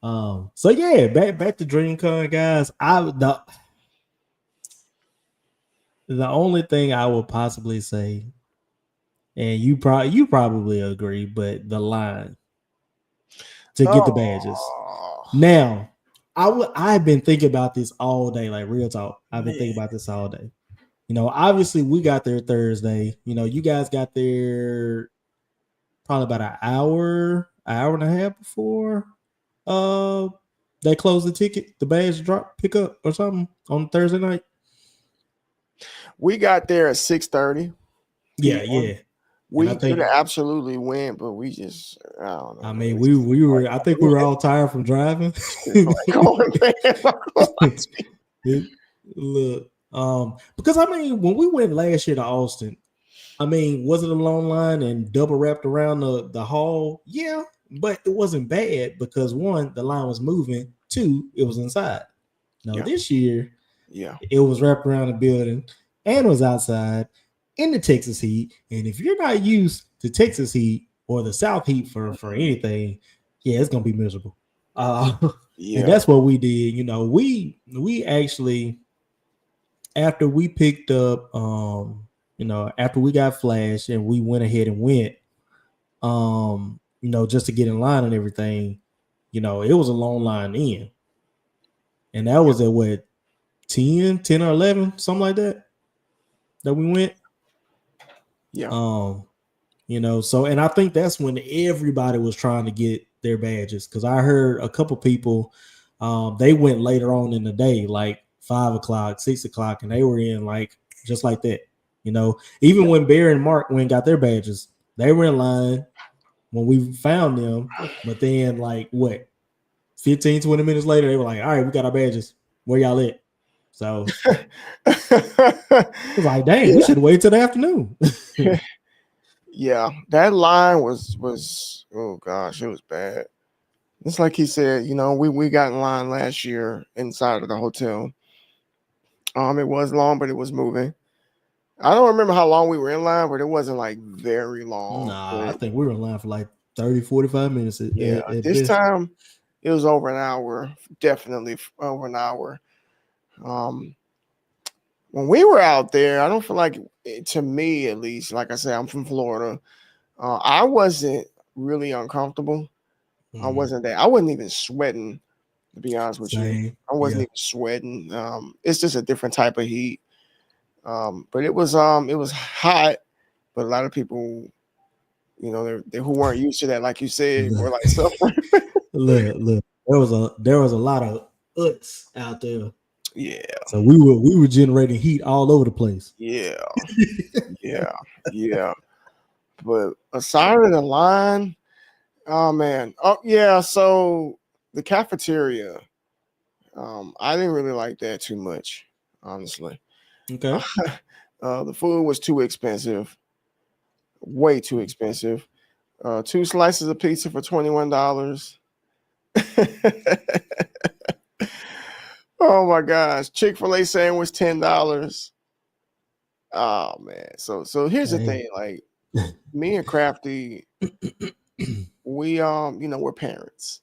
So yeah, back to DreamCon, guys. The only thing I would possibly say, and you probably agree, but the line to get the badges. Now, I've been thinking about this all day, like real talk. I've been thinking about this all day. Obviously we got there Thursday. You guys got there probably about an hour and a half before they closed the badge drop pickup or something on Thursday night. We got there at 6:30. Yeah. We could have absolutely went, but we just, I don't know. I mean, we were. I think we were all tired from driving. Look, because I mean, when we went last year to Austin, I mean, was it a long line and double wrapped around the hall? Yeah, but it wasn't bad because one, the line was moving. Two, it was inside. Now this year, it was wrapped around the building and was outside in the Texas heat. And if you're not used to Texas heat or the South heat for anything, it's gonna be miserable. And that's what we did. We actually, after we picked up, after we got flashed and we went ahead and went, just to get in line and everything, it was a long line in. And that was at what, 10 or 11, something like that we went. So, and I think that's when everybody was trying to get their badges, because I heard a couple people, they went later on in the day, like 5 o'clock, 6 o'clock, and they were in like just like that. You know, even when Bear and Mark went and got their badges, they were in line when we found them. But then, like, what, 15, 20 minutes later, they were like, all right, we got our badges. Where y'all at? So it was like, dang, we should wait till the afternoon. Yeah, that line was oh gosh, it was bad. It's like he said, you know, we got in line last year inside of the hotel. It was long, but it was moving. I don't remember how long we were in line, but it wasn't like very long. Nah, I But think we were in line for like 30, 45 minutes yeah, at this best. time it was over an hour, definitely over an hour. When we were out there, I don't feel like, to me at least, like I said, I'm from Florida. I wasn't really uncomfortable. I wasn't even sweating, to be honest with you. Same. I wasn't Yeah. even sweating. It's just a different type of heat. But it was hot, but a lot of people, you know, they who weren't used to that, like you said, were like suffering. Look, there was a lot of uts out there. Yeah, So we were generating heat all over the place. yeah, yeah. But aside of the line, oh man, oh yeah. So the cafeteria, I didn't really like that too much, honestly. Okay. The food was too expensive, way too expensive. 2 slices of pizza for $21. Oh my gosh, Chick-fil-A sandwich $10. Oh man, so here's the thing, like me and Crafty, we you know, we're parents.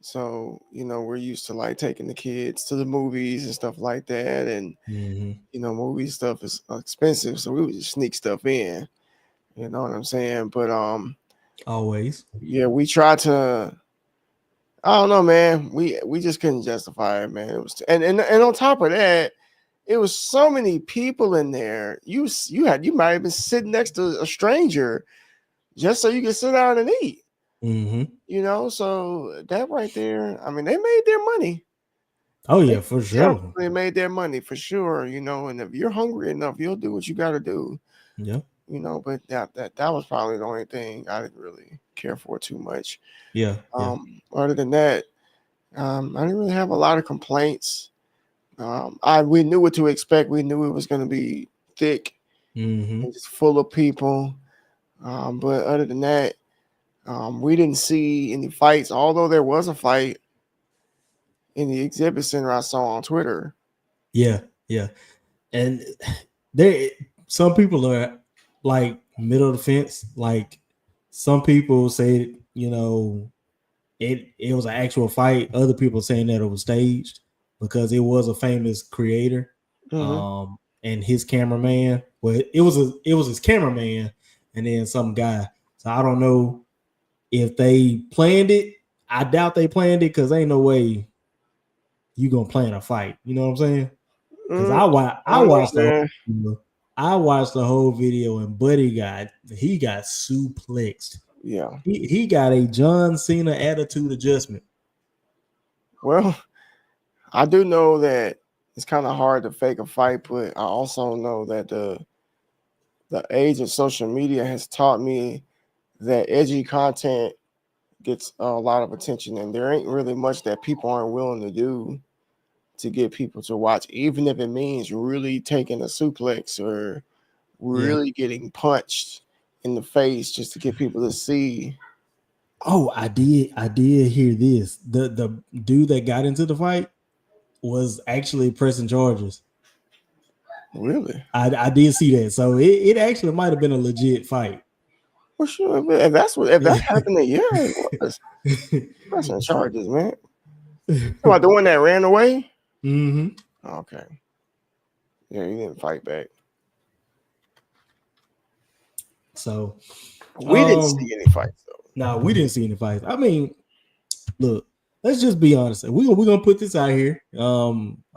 So, you know, we're used to like taking the kids to the movies and stuff like that. And, you know, movie stuff is expensive. So we would just sneak stuff in. You know what I'm saying? But Always. yeah, we tried to, I don't know, man. We just couldn't justify it, man. It was and on top of that, it was so many people in there. You might have been sitting next to a stranger just so you could sit down and eat. You know, so that right there, I mean, they made their mony. Oh yeah, for sure. They made their money for sure, you know, and if you're hungry enough, you'll do what you got to do. Yeah. You know, but that was probably the only thing I didn't really care for too much. Yeah. Other than that, I didn't really have a lot of complaints. We knew what to expect. We knew it was going to be thick, and just full of people. But other than that, we didn't see any fights, although there was a fight in the exhibit center I saw on Twitter. Yeah. And some people are like middle of the fence. Like some people say, you know, it was an actual fight. Other people saying that it was staged because it was a famous creator, and his cameraman. Well, it was his cameraman, and then some guy. So I don't know if they planned it. I doubt they planned it because ain't no way you gonna plan a fight. You know what I'm saying? Because I watched the whole video, and Buddy got suplexed. Yeah, he got a John Cena attitude adjustment. Well, I do know that it's kind of hard to fake a fight, but I also know that the age of social media has taught me that edgy content gets a lot of attention, and there ain't really much that people aren't willing to do to get people to watch, even if it means really taking a suplex or really getting punched in the face just to get people to see. Oh, I did hear this. The dude that got into the fight was actually pressing charges. Really? I did see that. So it actually might have been a legit fight. Well, sure. If that happened, then yeah, it was. Pressing charges, man. About the one that ran away? Okay. Yeah, he didn't fight back. So we didn't see any fights though. No, we didn't see any fights. I mean, look, let's just be honest. We're gonna put this out here. I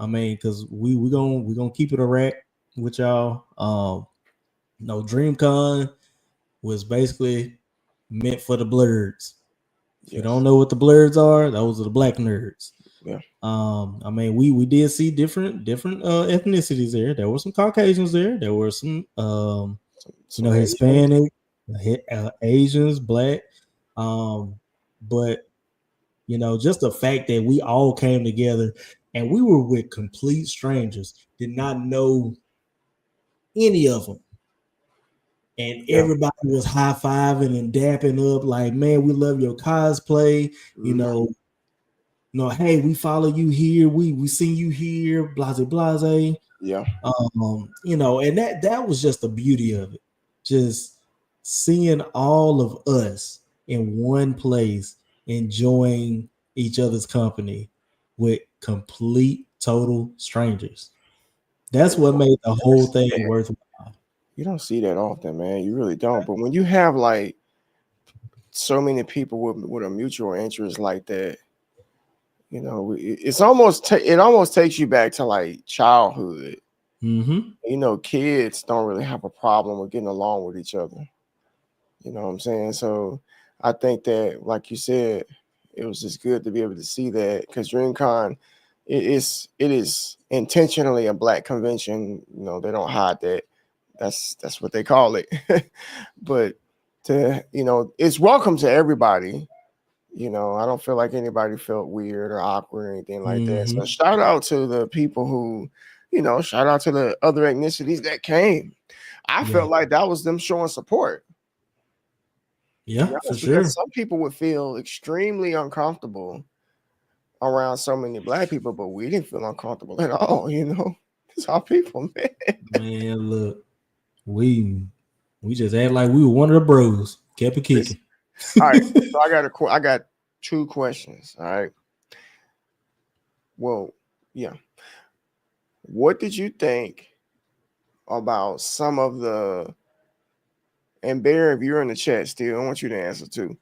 mean, because we're gonna keep it a rack with y'all. No, DreamCon was basically meant for the blurs. If you don't know what the blurs are, those are the black nerds. Yeah. I mean, we did see different ethnicities there. There were some Caucasians there. There were some Some Asians. Hispanic, Asians, Black. But just the fact that we all came together and we were with complete strangers, did not know any of them. And Yeah. everybody was high-fiving and dapping up, like, man, we love your cosplay. Hey, we follow you here, we see you here, blase. Yeah. And that was just the beauty of it. Just seeing all of us in one place, enjoying each other's company with complete total strangers. That's what made the whole thing worthwhile. You don't see that often, man. You really don't. But when you have like so many people with a mutual interest like that, it's almost it almost takes you back to like childhood. Kids don't really have a problem with getting along with each other. You know what I'm saying? So I think that, like you said, it was just good to be able to see that, because DreamCon, it is intentionally a Black convention. They don't hide that. That's what they call it. But it's welcome to everybody. I don't feel like anybody felt weird or awkward or anything like that. So shout out to the people who, shout out to the other ethnicities that came. I felt like that was them showing support. Yeah, for sure. Some people would feel extremely uncomfortable around so many Black people, but we didn't feel uncomfortable at all. It's our people, man. Man, look, we just act like we were one of the bros. Kept it kicking. All right, so I got 2 questions. All right. Well, yeah. What did you think about some of the? And Bear, if you're in the chat still, I want you to answer too.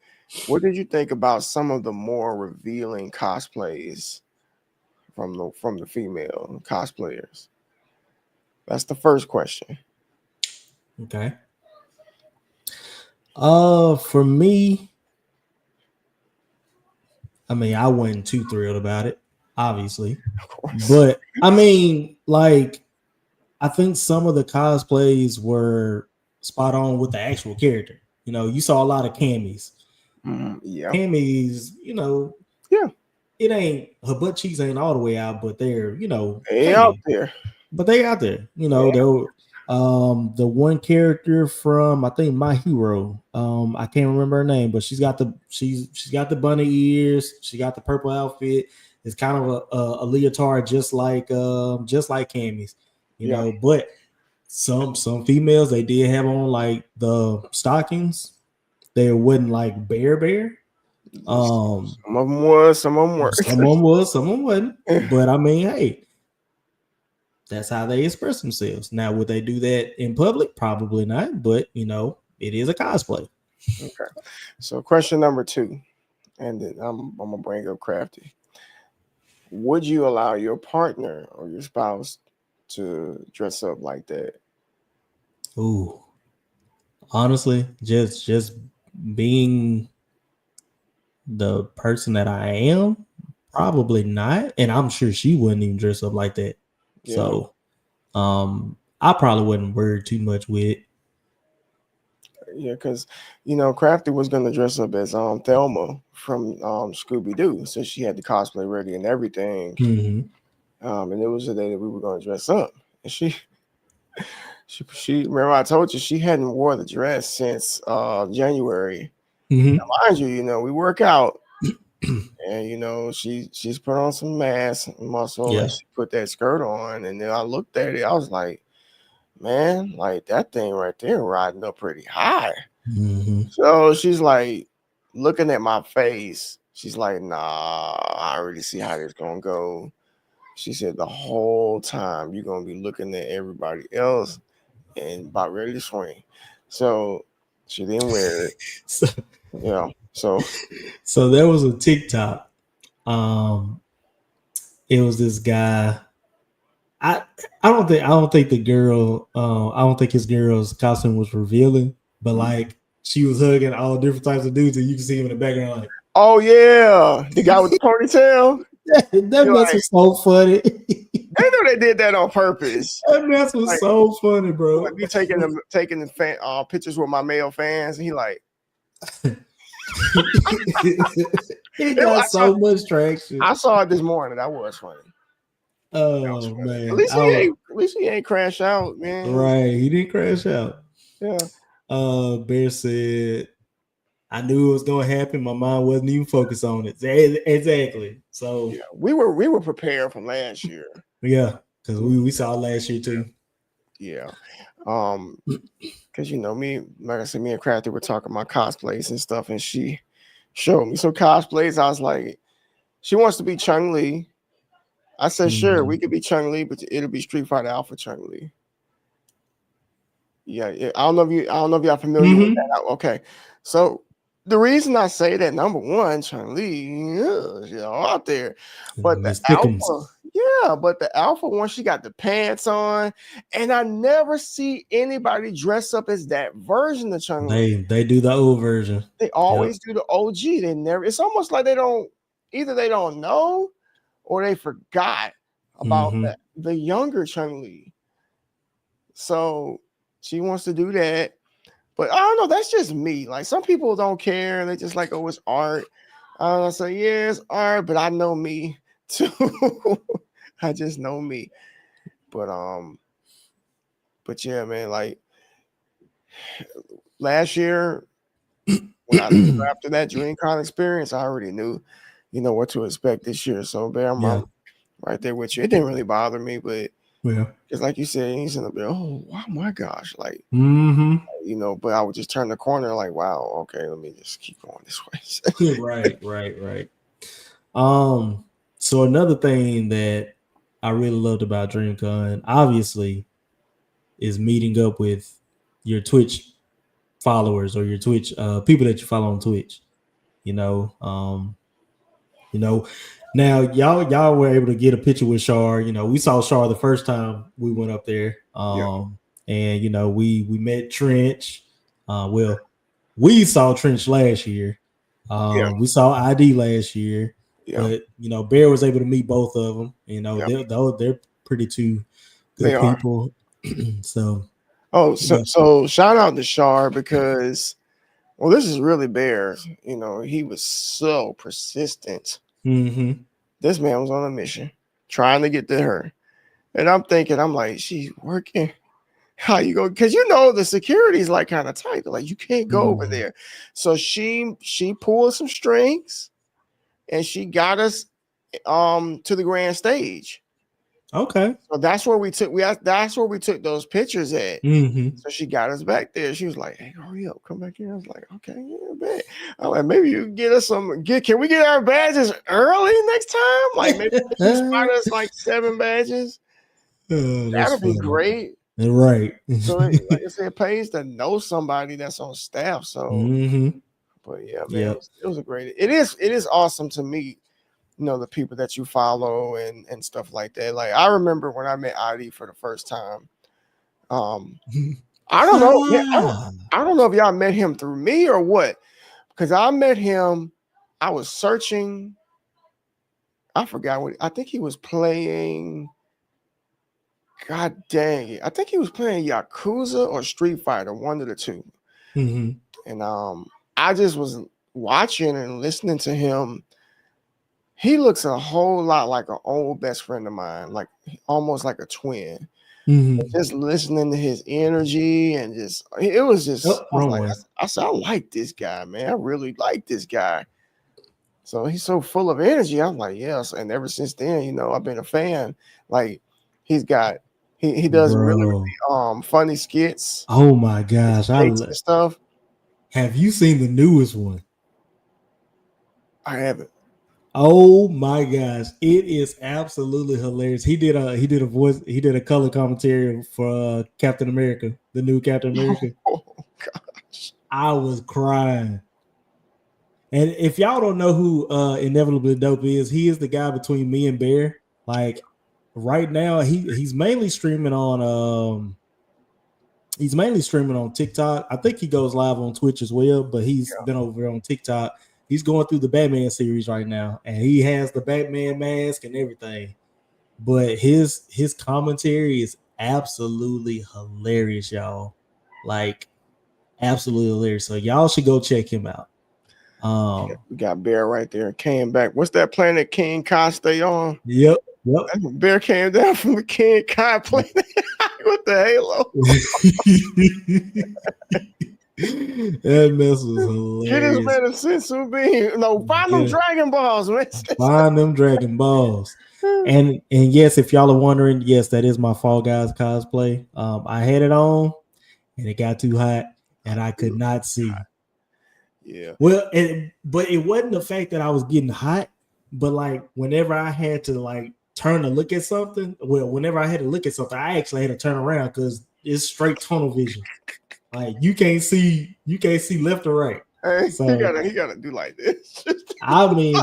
What did you think about some of the more revealing cosplays from the female cosplayers? That's the first question. Okay. For me, I mean, I wasn't too thrilled about it, obviously. Of course. But I mean, like, I think some of the cosplays were spot on with the actual character. You saw a lot of camis. Yeah. Camis, yeah. It ain't, her butt cheeks ain't all the way out, but they're, they out there. But they out there. They were, the one character from, I think, My Hero. I can't remember her name, but she's got the bunny ears. She got the purple outfit. It's kind of a leotard, just like camis, But some females, they did have on like the stockings. They wasn't like bare. Some of them was, some of them weren't. Some of them was, some of them wasn't. But I mean, hey, that's how they express themselves. Now, would they do that in public? Probably not. But it is a cosplay. Okay. So question number 2, and then I'm gonna bring up Crafty. Would you allow your partner or your spouse to dress up like that? Ooh, honestly, just being the person that I am, probably not. And I'm sure she wouldn't even dress up like that. Yeah. So, I probably wouldn't worry too much with it. Yeah, because Crafty was gonna dress up as Thelma from Scooby-Doo, so she had the cosplay ready and everything. And it was the day that we were gonna dress up, and she remember I told you she hadn't wore the dress since January. Now, mind you, we work out, and she's put on some mass and muscle, and she put that skirt on, and then I looked at it, I was like, man, like that thing right there riding up pretty high. So she's like looking at my face. She's like, nah, I already see how this gonna go. She said the whole time you're gonna be looking at everybody else and about ready to swing. So she didn't wear it. So there was a TikTok. It was this guy. I don't think the girl. I don't think his girl's costume was revealing, but like she was hugging all different types of dudes, and you can see him in the background. Like, oh yeah, the guy with the ponytail. That You're mess like, was so funny. they know they did that on purpose. That mess was Like, so funny, bro. like be taking the pictures with my male fans, and he like, He got so much traction. I saw it this morning. That was funny. Oh man, At least he ain't crash out, man. right. He didn't crash out. Yeah. Bear said, I knew it was gonna happen. My mind wasn't even focused on it. Exactly. So Yeah, we were prepared from last year. yeah, because we saw last year too. Yeah. Because me, like I said, me and Crafty were talking about cosplays and stuff, and she showed me some cosplays. I was like, she wants to be Chun-Li. I said, sure, we could be Chun-Li, but it'll be Street Fighter Alpha Chun-Li. Yeah, I don't know if y'all familiar with that. Okay. So the reason I say that, number one, Chun-Li, out there. But the Alpha one, she got the pants on, and I never see anybody dress up as that version of Chun-Li. They do the old version. They always do the OG. They never. It's almost like they don't know or they forgot about the younger Chun-Li. So she wants to do that. But I don't know. That's just me. Like, some people don't care. They just like, oh, it's art. I say, yeah, it's art, but I know me too. I just know me. But yeah, man. Like last year, after that DreamCon experience, I already knew, what to expect this year. So, I'm right there with you. It didn't really bother me, but because like you said, he's in the bit. Oh, wow, my gosh, like but I would just turn the corner, like, wow, okay, let me just keep going this way. Right. So another thing that I really loved about DreamCon, obviously, is meeting up with your Twitch followers or your Twitch people that you follow on Twitch. Now y'all were able to get a picture with Shar. We saw Shar the first time we went up there. And we met Trench. We saw Trench last year. We saw ID last year. But Bear was able to meet both of them. They're pretty two good people. So shout out to Shar because this is really Bear. He was so persistent. This man was on a mission trying to get to her. And I'm like, she's working. How you go? Because the security is like kind of tight. They're like, you can't go over there. So she pulled some strings and she got us to the grand stage. Okay. So that's where we took those pictures at. So she got us back there. She was like, hey, hurry up, come back here. I was like, okay, yeah, bet. I'm like, maybe you can get us can we get our badges early next time? Like, maybe you spot us like 7 badges. That'll be great. Right. So like I said, it pays to know somebody that's on staff. So but yeah, man, it was a great. It is awesome to meet the people that you follow and stuff like that. Like, I remember when I met ID for the first time. I don't know. I don't know if y'all met him through me or what, because I met him. I was searching. I forgot I think he was playing. God dang it! I think he was playing Yakuza or Street Fighter, one of the two. And I just was watching and listening to him. He looks a whole lot like an old best friend of mine, like almost like a twin. Just listening to his energy and it was just. I said, I like this guy, man. I really like this guy. So he's so full of energy. I'm like, yes. And ever since then, I've been a fan. Like, he does really funny skits. Oh my gosh, stuff. Have you seen the newest one? I haven't. Oh my gosh, it is absolutely hilarious. He did a color commentary for Captain America, the new Captain America. Oh gosh, I was crying. And if y'all don't know who Inevitably Dope is, he is the guy between me and Bear. Like, right now, he's mainly streaming on TikTok. I think he goes live on Twitch as well, but he's been over on TikTok. he's going through the Batman series right now, and he has the Batman mask and everything. But his commentary is absolutely hilarious, y'all. Like absolutely hilarious. So y'all should go check him out. We got Bear right there. Came back. What's that planet King Kai stay on? Yep. Bear came down from the King Kai planet with the halo. That mess was hilarious. Get his man a sensu beam. No, find them Dragon Balls, man. Find them Dragon Balls. And yes, if y'all are wondering, yes, that is my Fall Guys cosplay. I had it on and it got too hot and I could not see. Yeah. Well, but it wasn't the fact that I was getting hot, but like whenever I had to like turn to look at something, whenever I had to look at something, I actually had to turn around because it's straight tunnel vision. Like you can't see left or right. Hey, So, he gotta do like this. I mean,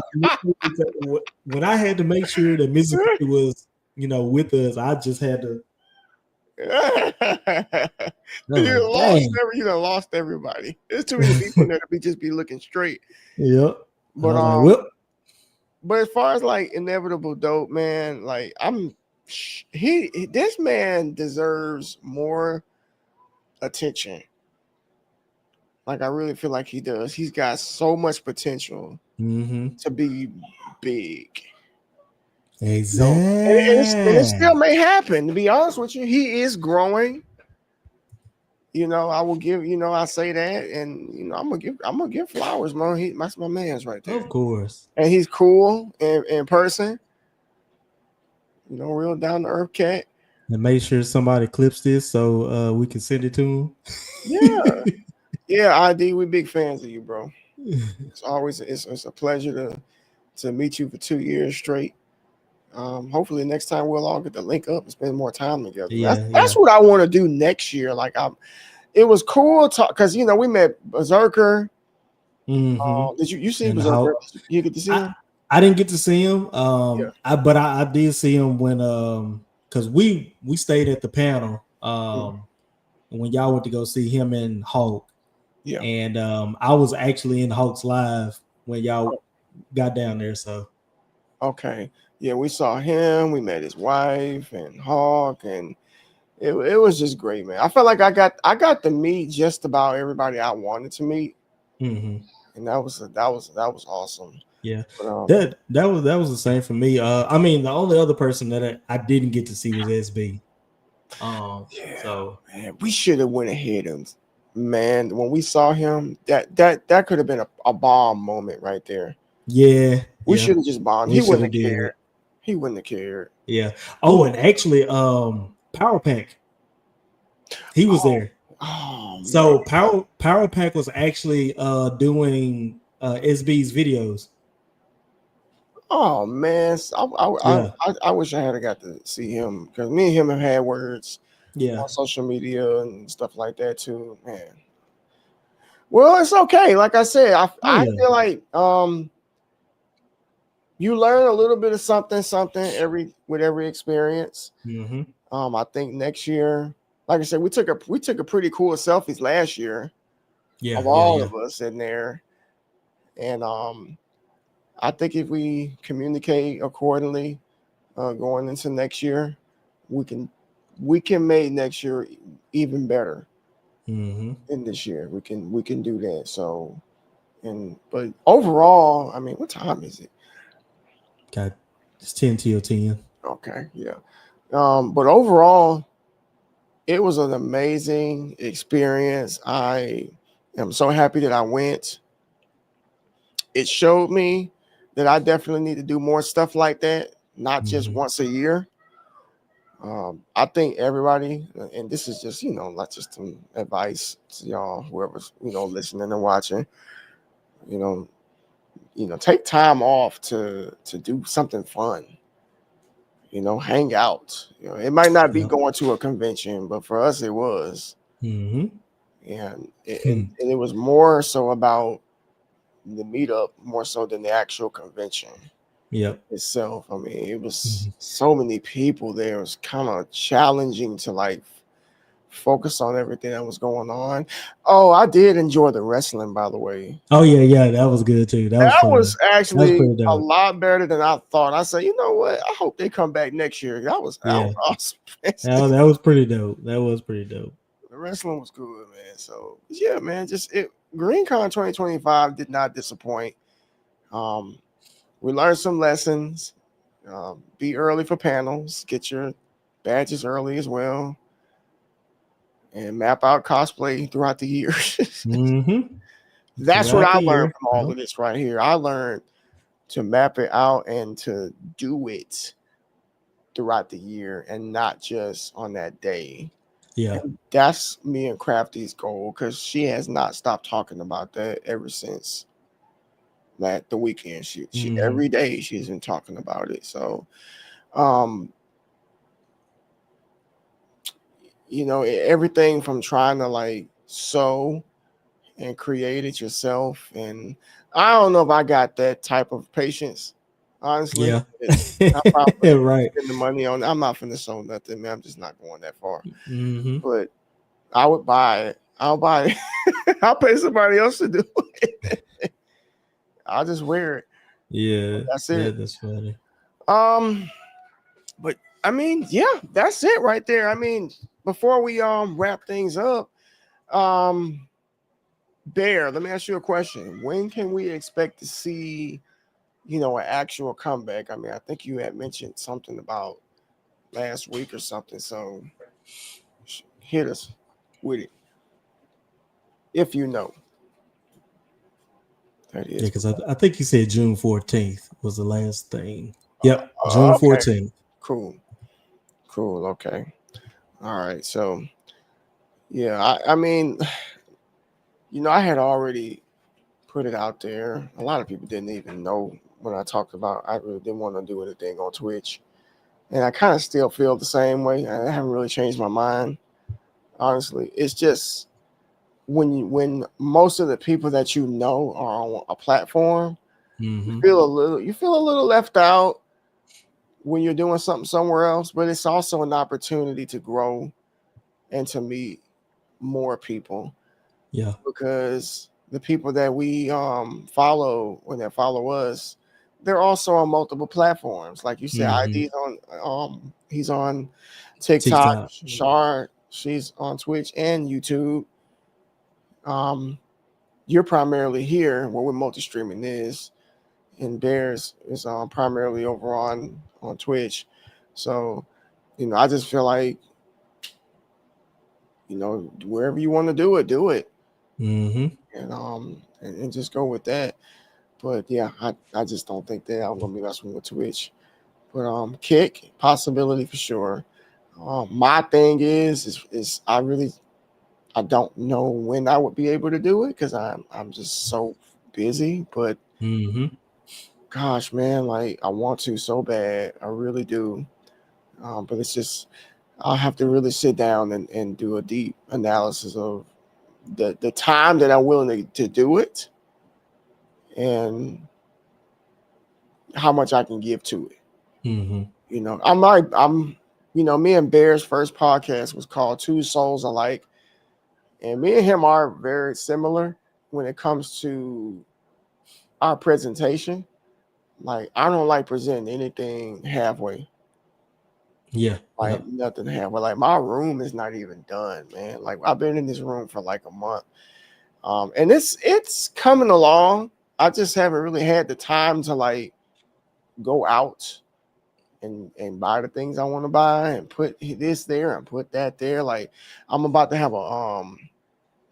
when I had to make sure that Mississippi was, with us, I just had to. You done lost everybody. There's too many people there to just be looking straight. Yep. But but as far as like inevitable dope, man, like this man deserves more attention. Like I really feel like he does. He's got so much potential to be big. Exactly. And it still may happen. To be honest with you, he is growing. I will give. I say that, and I'm gonna give flowers, man. That's my man's right there. Of course. And he's cool in person. Real down to earth cat. And make sure somebody clips this so we can send it to him. Yeah. Yeah, ID, we big fans of you, bro. It's always it's a pleasure to meet you for 2 years straight. Hopefully next time we'll all get to link up and spend more time together. That's what I want to do next year. Like it was cool because we met Berserker. Did you see Berserker? You get to see him? I didn't get to see him. But I did see him when because we stayed at the panel when y'all went to go see him and Hulk. Yeah. And I was actually in Hulk's live when y'all got down there. So okay. Yeah, we saw him, we met his wife and Hulk, and it was just great, man. I felt like I got to meet just about everybody I wanted to meet. And that was awesome. Yeah. But, that was the same for me. I mean, the only other person that I didn't get to see was SB. So man, we should have went ahead and man, when we saw him, that could have been a bomb moment right there. Yeah. We should have just bombed. He wouldn't have cared. He wouldn't have cared. Yeah. Oh, and actually, Power Pack. He was there. Oh, so Power Pack was actually doing SB's videos. Oh man, I wish I had got to see him because me and him have had words. Yeah, on social media and stuff like that too, man. Well, it's okay. Like I said, I feel like you learn a little bit of something with every experience. I think next year, like I said, we took a pretty cool selfies last year. Yeah, of all of us in there, and I think if we communicate accordingly, going into next year, we can make next year even better. In this year, we can do that. So, but overall, I mean, what time is it? God, it's 10 till 10. Okay, yeah. But overall, it was an amazing experience. I am so happy that I went. It showed me that I definitely need to do more stuff like that, not just once a year. I think everybody, and this is just, not just some advice to y'all, whoever's, listening and watching, take time off to do something fun, hang out. It might not be going to a convention, but for us, it was. And it was more so about the meetup, more so than the actual convention. Itself. I mean, it was so many people there. It was kind of challenging to like focus on everything that was going on. Oh, I did enjoy the wrestling, by the way. Oh yeah, that was good too. That was That fun. was That was actually pretty a dope. lot better than I thought. I said, you know what? I hope they come back next year. That was Yeah, awesome. that was pretty dope. That was pretty dope. The wrestling was good, man. So yeah, man, just it GreenCon 2025 did not disappoint. Um, we learned some lessons. Be early for panels, get your badges early as well, and map out cosplay throughout the year. Mm-hmm. That's what Throughout I the learned year. from all of this right here. I learned to map it out and to do it throughout the year and not just on that day. Yeah. And that's me and Crafty's goal because she has not stopped talking about that ever since that the weekend. She Mhm. every day she's been talking about it. So um everything from trying to like sew and create it yourself, and I don't know if I got that type of patience, honestly. Yeah. I'm not gonna Right. spend the money on. I'm not finna sew nothing, man. I'm just not going that far. Mm-hmm. But I would buy it. I'll buy it. I'll pay somebody else to do it. I'll just wear it. Yeah. That's it. That's funny. But I mean, yeah, that's it right there. I mean, before we wrap things up, Bear, let me ask you a question. When can we expect to see, an actual comeback? I mean, I think you had mentioned something about last week or something. So hit us with it if you know. That Yeah, is. because I think you said June 14th was the last thing. Yep, June Okay. 14th. Cool. Okay. All right. So yeah, I mean, I had already put it out there. A lot of people didn't even know when I talked about I really didn't want to do anything on Twitch. And I kind of still feel the same way. I haven't really changed my mind. Honestly. It's just when most of the people that you know are on a platform, you Mm-hmm. feel a little left out when you're doing something somewhere else, but it's also an opportunity to grow and to meet more people Yeah. because the people that we follow when they follow us, they're also on multiple platforms. Like you said, Mm-hmm. ID's on he's on TikTok, TikTok. Shar, she's on Twitch and YouTube. Um, you're primarily here where we're multi-streaming is, and Bears is primarily over on Twitch. So, I just feel like, wherever you want to do it, do it. Mm-hmm. And just go with that. But yeah, I just don't think that I'm gonna be messing with Twitch. But kick possibility for sure. My thing is I don't know when I would be able to do it because I'm just so busy. But Mm-hmm. gosh, man, like I want to so bad, I really do. But it's just I'll have to really sit down and do a deep analysis of the time that I'm willing to do it and how much I can give to it. Mm-hmm. Me and Bear's first podcast was called Two Souls Alike, and me and him are very similar when it comes to our presentation. Like I don't like presenting anything halfway, Yeah. like Yep. nothing halfway. Like my room is not even done, man. Like I've been in this room for like a month, and it's coming along. I just haven't really had the time to like go out and buy the things I want to buy and put this there and put that there. Like I'm about to have a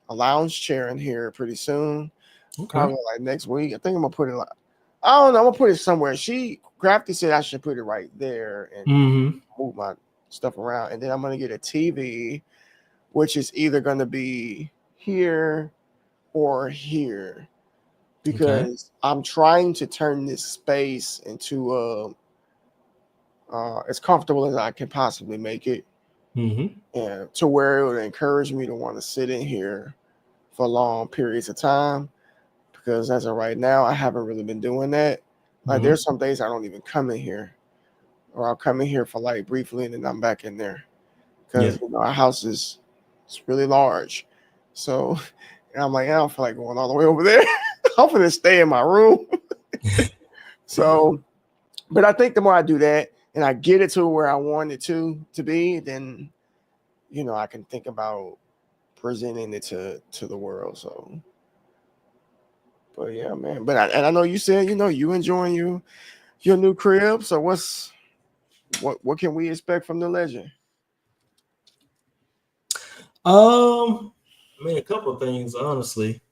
lounge chair in here pretty soon, Okay. probably like next week. I think I'm gonna put it like I don't know. I'm gonna put it somewhere. Crafty said I should put it right there and Mm-hmm. move my stuff around, and then I'm gonna get a TV, which is either gonna be here or here Okay. because I'm trying to turn this space into as comfortable as I can possibly make it, Mm-hmm. and to where it would encourage me to want to sit in here for long periods of time. Because as of right now, I haven't really been doing that. Like Mm-hmm. there's some days I don't even come in here, or I'll come in here for like briefly and then I'm back in there. Yeah. Because our house is It's really large. So and I'm like, I don't feel like going all the way over there. I'm gonna stay in my room. So, but I think the more I do that and I get it to where I want it to be, then I can think about presenting it to the world. So, but yeah, man. And I know you said you enjoying your new crib. So what can we expect from the legend? I mean, a couple of things, honestly.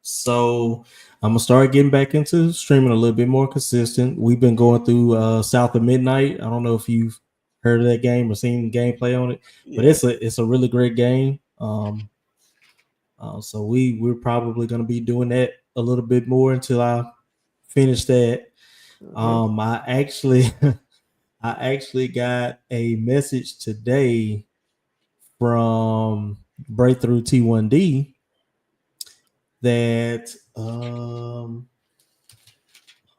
So I'm gonna start getting back into streaming a little bit more consistent. We've been going through South of Midnight. I don't know if you've heard of that game or seen gameplay on it, but Yeah. it's a really great game. So we're probably gonna be doing that a little bit more until I finish that. I actually I actually got a message today from Breakthrough T1D that hold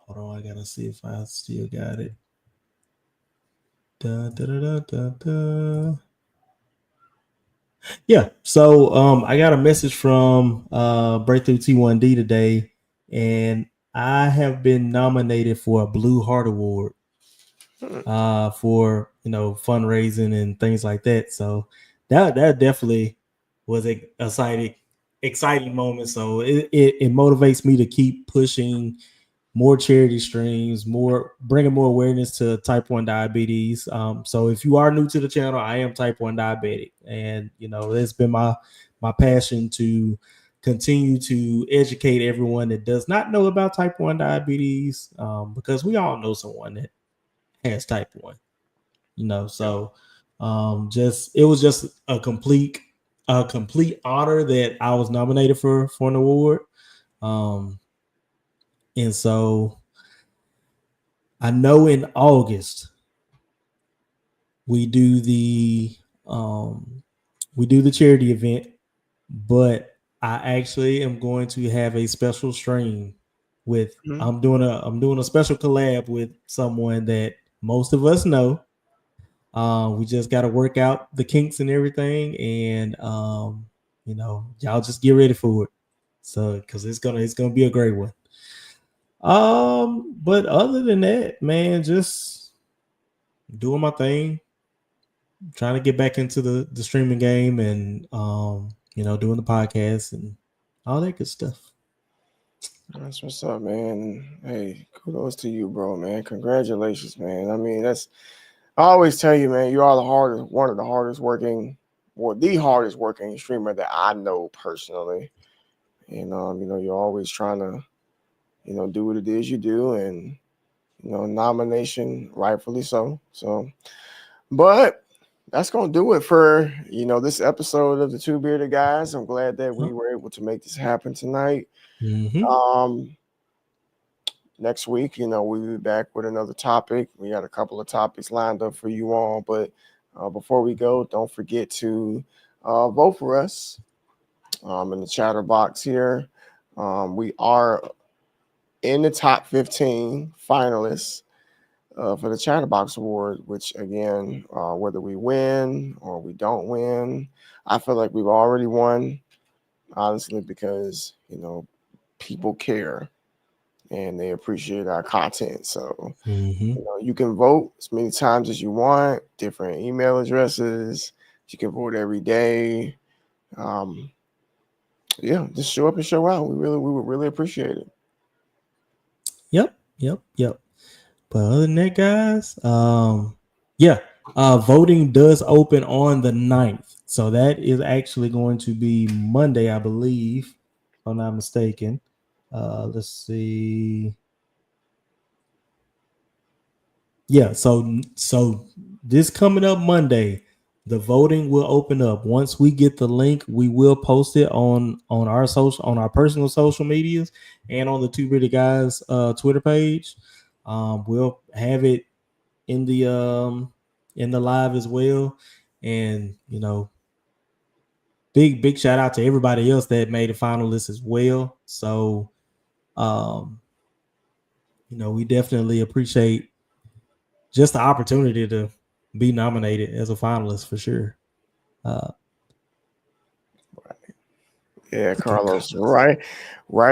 on, I gotta see if I still got it. Da, da, da, da, da, da. Yeah, so I got a message from Breakthrough T1D today, and I have been nominated for a Blue Heart Award for fundraising and things like that. So that definitely was a exciting moment. So it motivates me to keep pushing more charity streams, bringing more awareness to type 1 diabetes. So if you are new to the channel, I am type 1 diabetic, and it's been my passion to continue to educate everyone that does not know about type 1 diabetes, because we all know someone that has type 1. So it was just a complete honor that I was nominated for an award. And so I know in August we do the charity event, but I actually am going to have a special stream with I'm doing a special collab with someone that most of us know. We just got to work out the kinks and everything, and y'all just get ready for it. So, because it's gonna be a great one. But other than that, man, just doing my thing, trying to get back into the streaming game, and doing the podcast and all that good stuff. That's what's up, man. Hey, kudos to you, bro, man. Congratulations, man. I mean, I always tell you, man, you are one of the hardest working, or the hardest working streamer that I know personally. And you're always trying to, do what it is you do, and nomination, rightfully so. So, but that's gonna do it for this episode of the Two Bearded Guys. I'm glad that we were able to make this happen tonight. Mm-hmm. Next week, we'll be back with another topic. We got a couple of topics lined up for you all, but before we go, don't forget to vote for us in the chatter box here. We are in the top 15 finalists for the Chatterbox Award, which again, whether we win or we don't win, I feel like we've already won, honestly, because people care and they appreciate our content. So you can vote as many times as you want, different email addresses. You can vote every day. Yeah, just show up and show out. We would really appreciate it. Yep. But other than that, guys, voting does open on the 9th. So that is actually going to be Monday, I believe, if I'm not mistaken. Let's see. Yeah, so this coming up Monday, the voting will open up. Once we get the link, we will post it on our personal social medias and on the Two Bearded Guys Twitter page. We'll have it in the live as well, and big shout out to everybody else that made a finalist as well. So we definitely appreciate just the opportunity to be nominated as a finalist for sure. Yeah, Carlos, right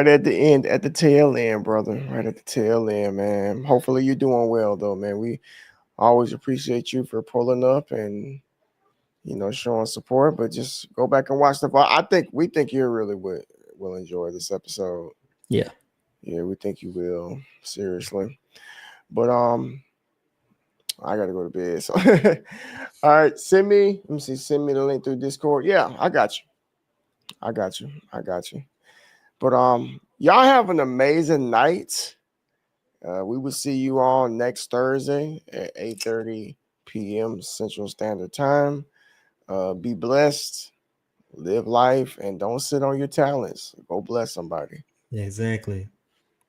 at the end, at the tail end, brother. Right at the tail end, man. Hopefully you're doing well though, man. We always appreciate you for pulling up and showing support. But just go back and watch the VOD. We think you really will enjoy this episode. Yeah. Yeah, we think you will. Seriously. But I gotta go to bed. So all right, send me the link through Discord. Yeah, I got you. But y'all have an amazing night. We will see you all next Thursday at 8:30 p.m. Central Standard Time. Be blessed, live life, and don't sit on your talents. Go bless somebody. Yeah, exactly.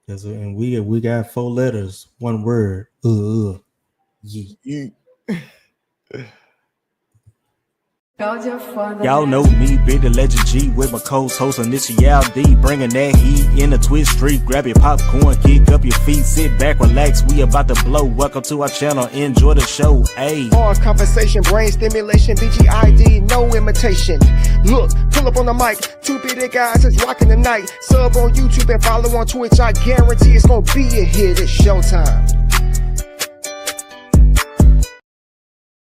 And we got 4 letters, 1 word. Yeah. Y'all know me, Big the Legend G, with my co-host Initial D, bringing that heat in the Twitch street. Grab your popcorn, kick up your feet, sit back, relax. We about to blow. Welcome to our channel. Enjoy the show. Ayy. Pause, conversation, brain stimulation, BGID, no imitation. Look, pull up on the mic. 2 bitty guys is rocking the night. Sub on YouTube and follow on Twitch. I guarantee it's gonna be a hit. It's showtime.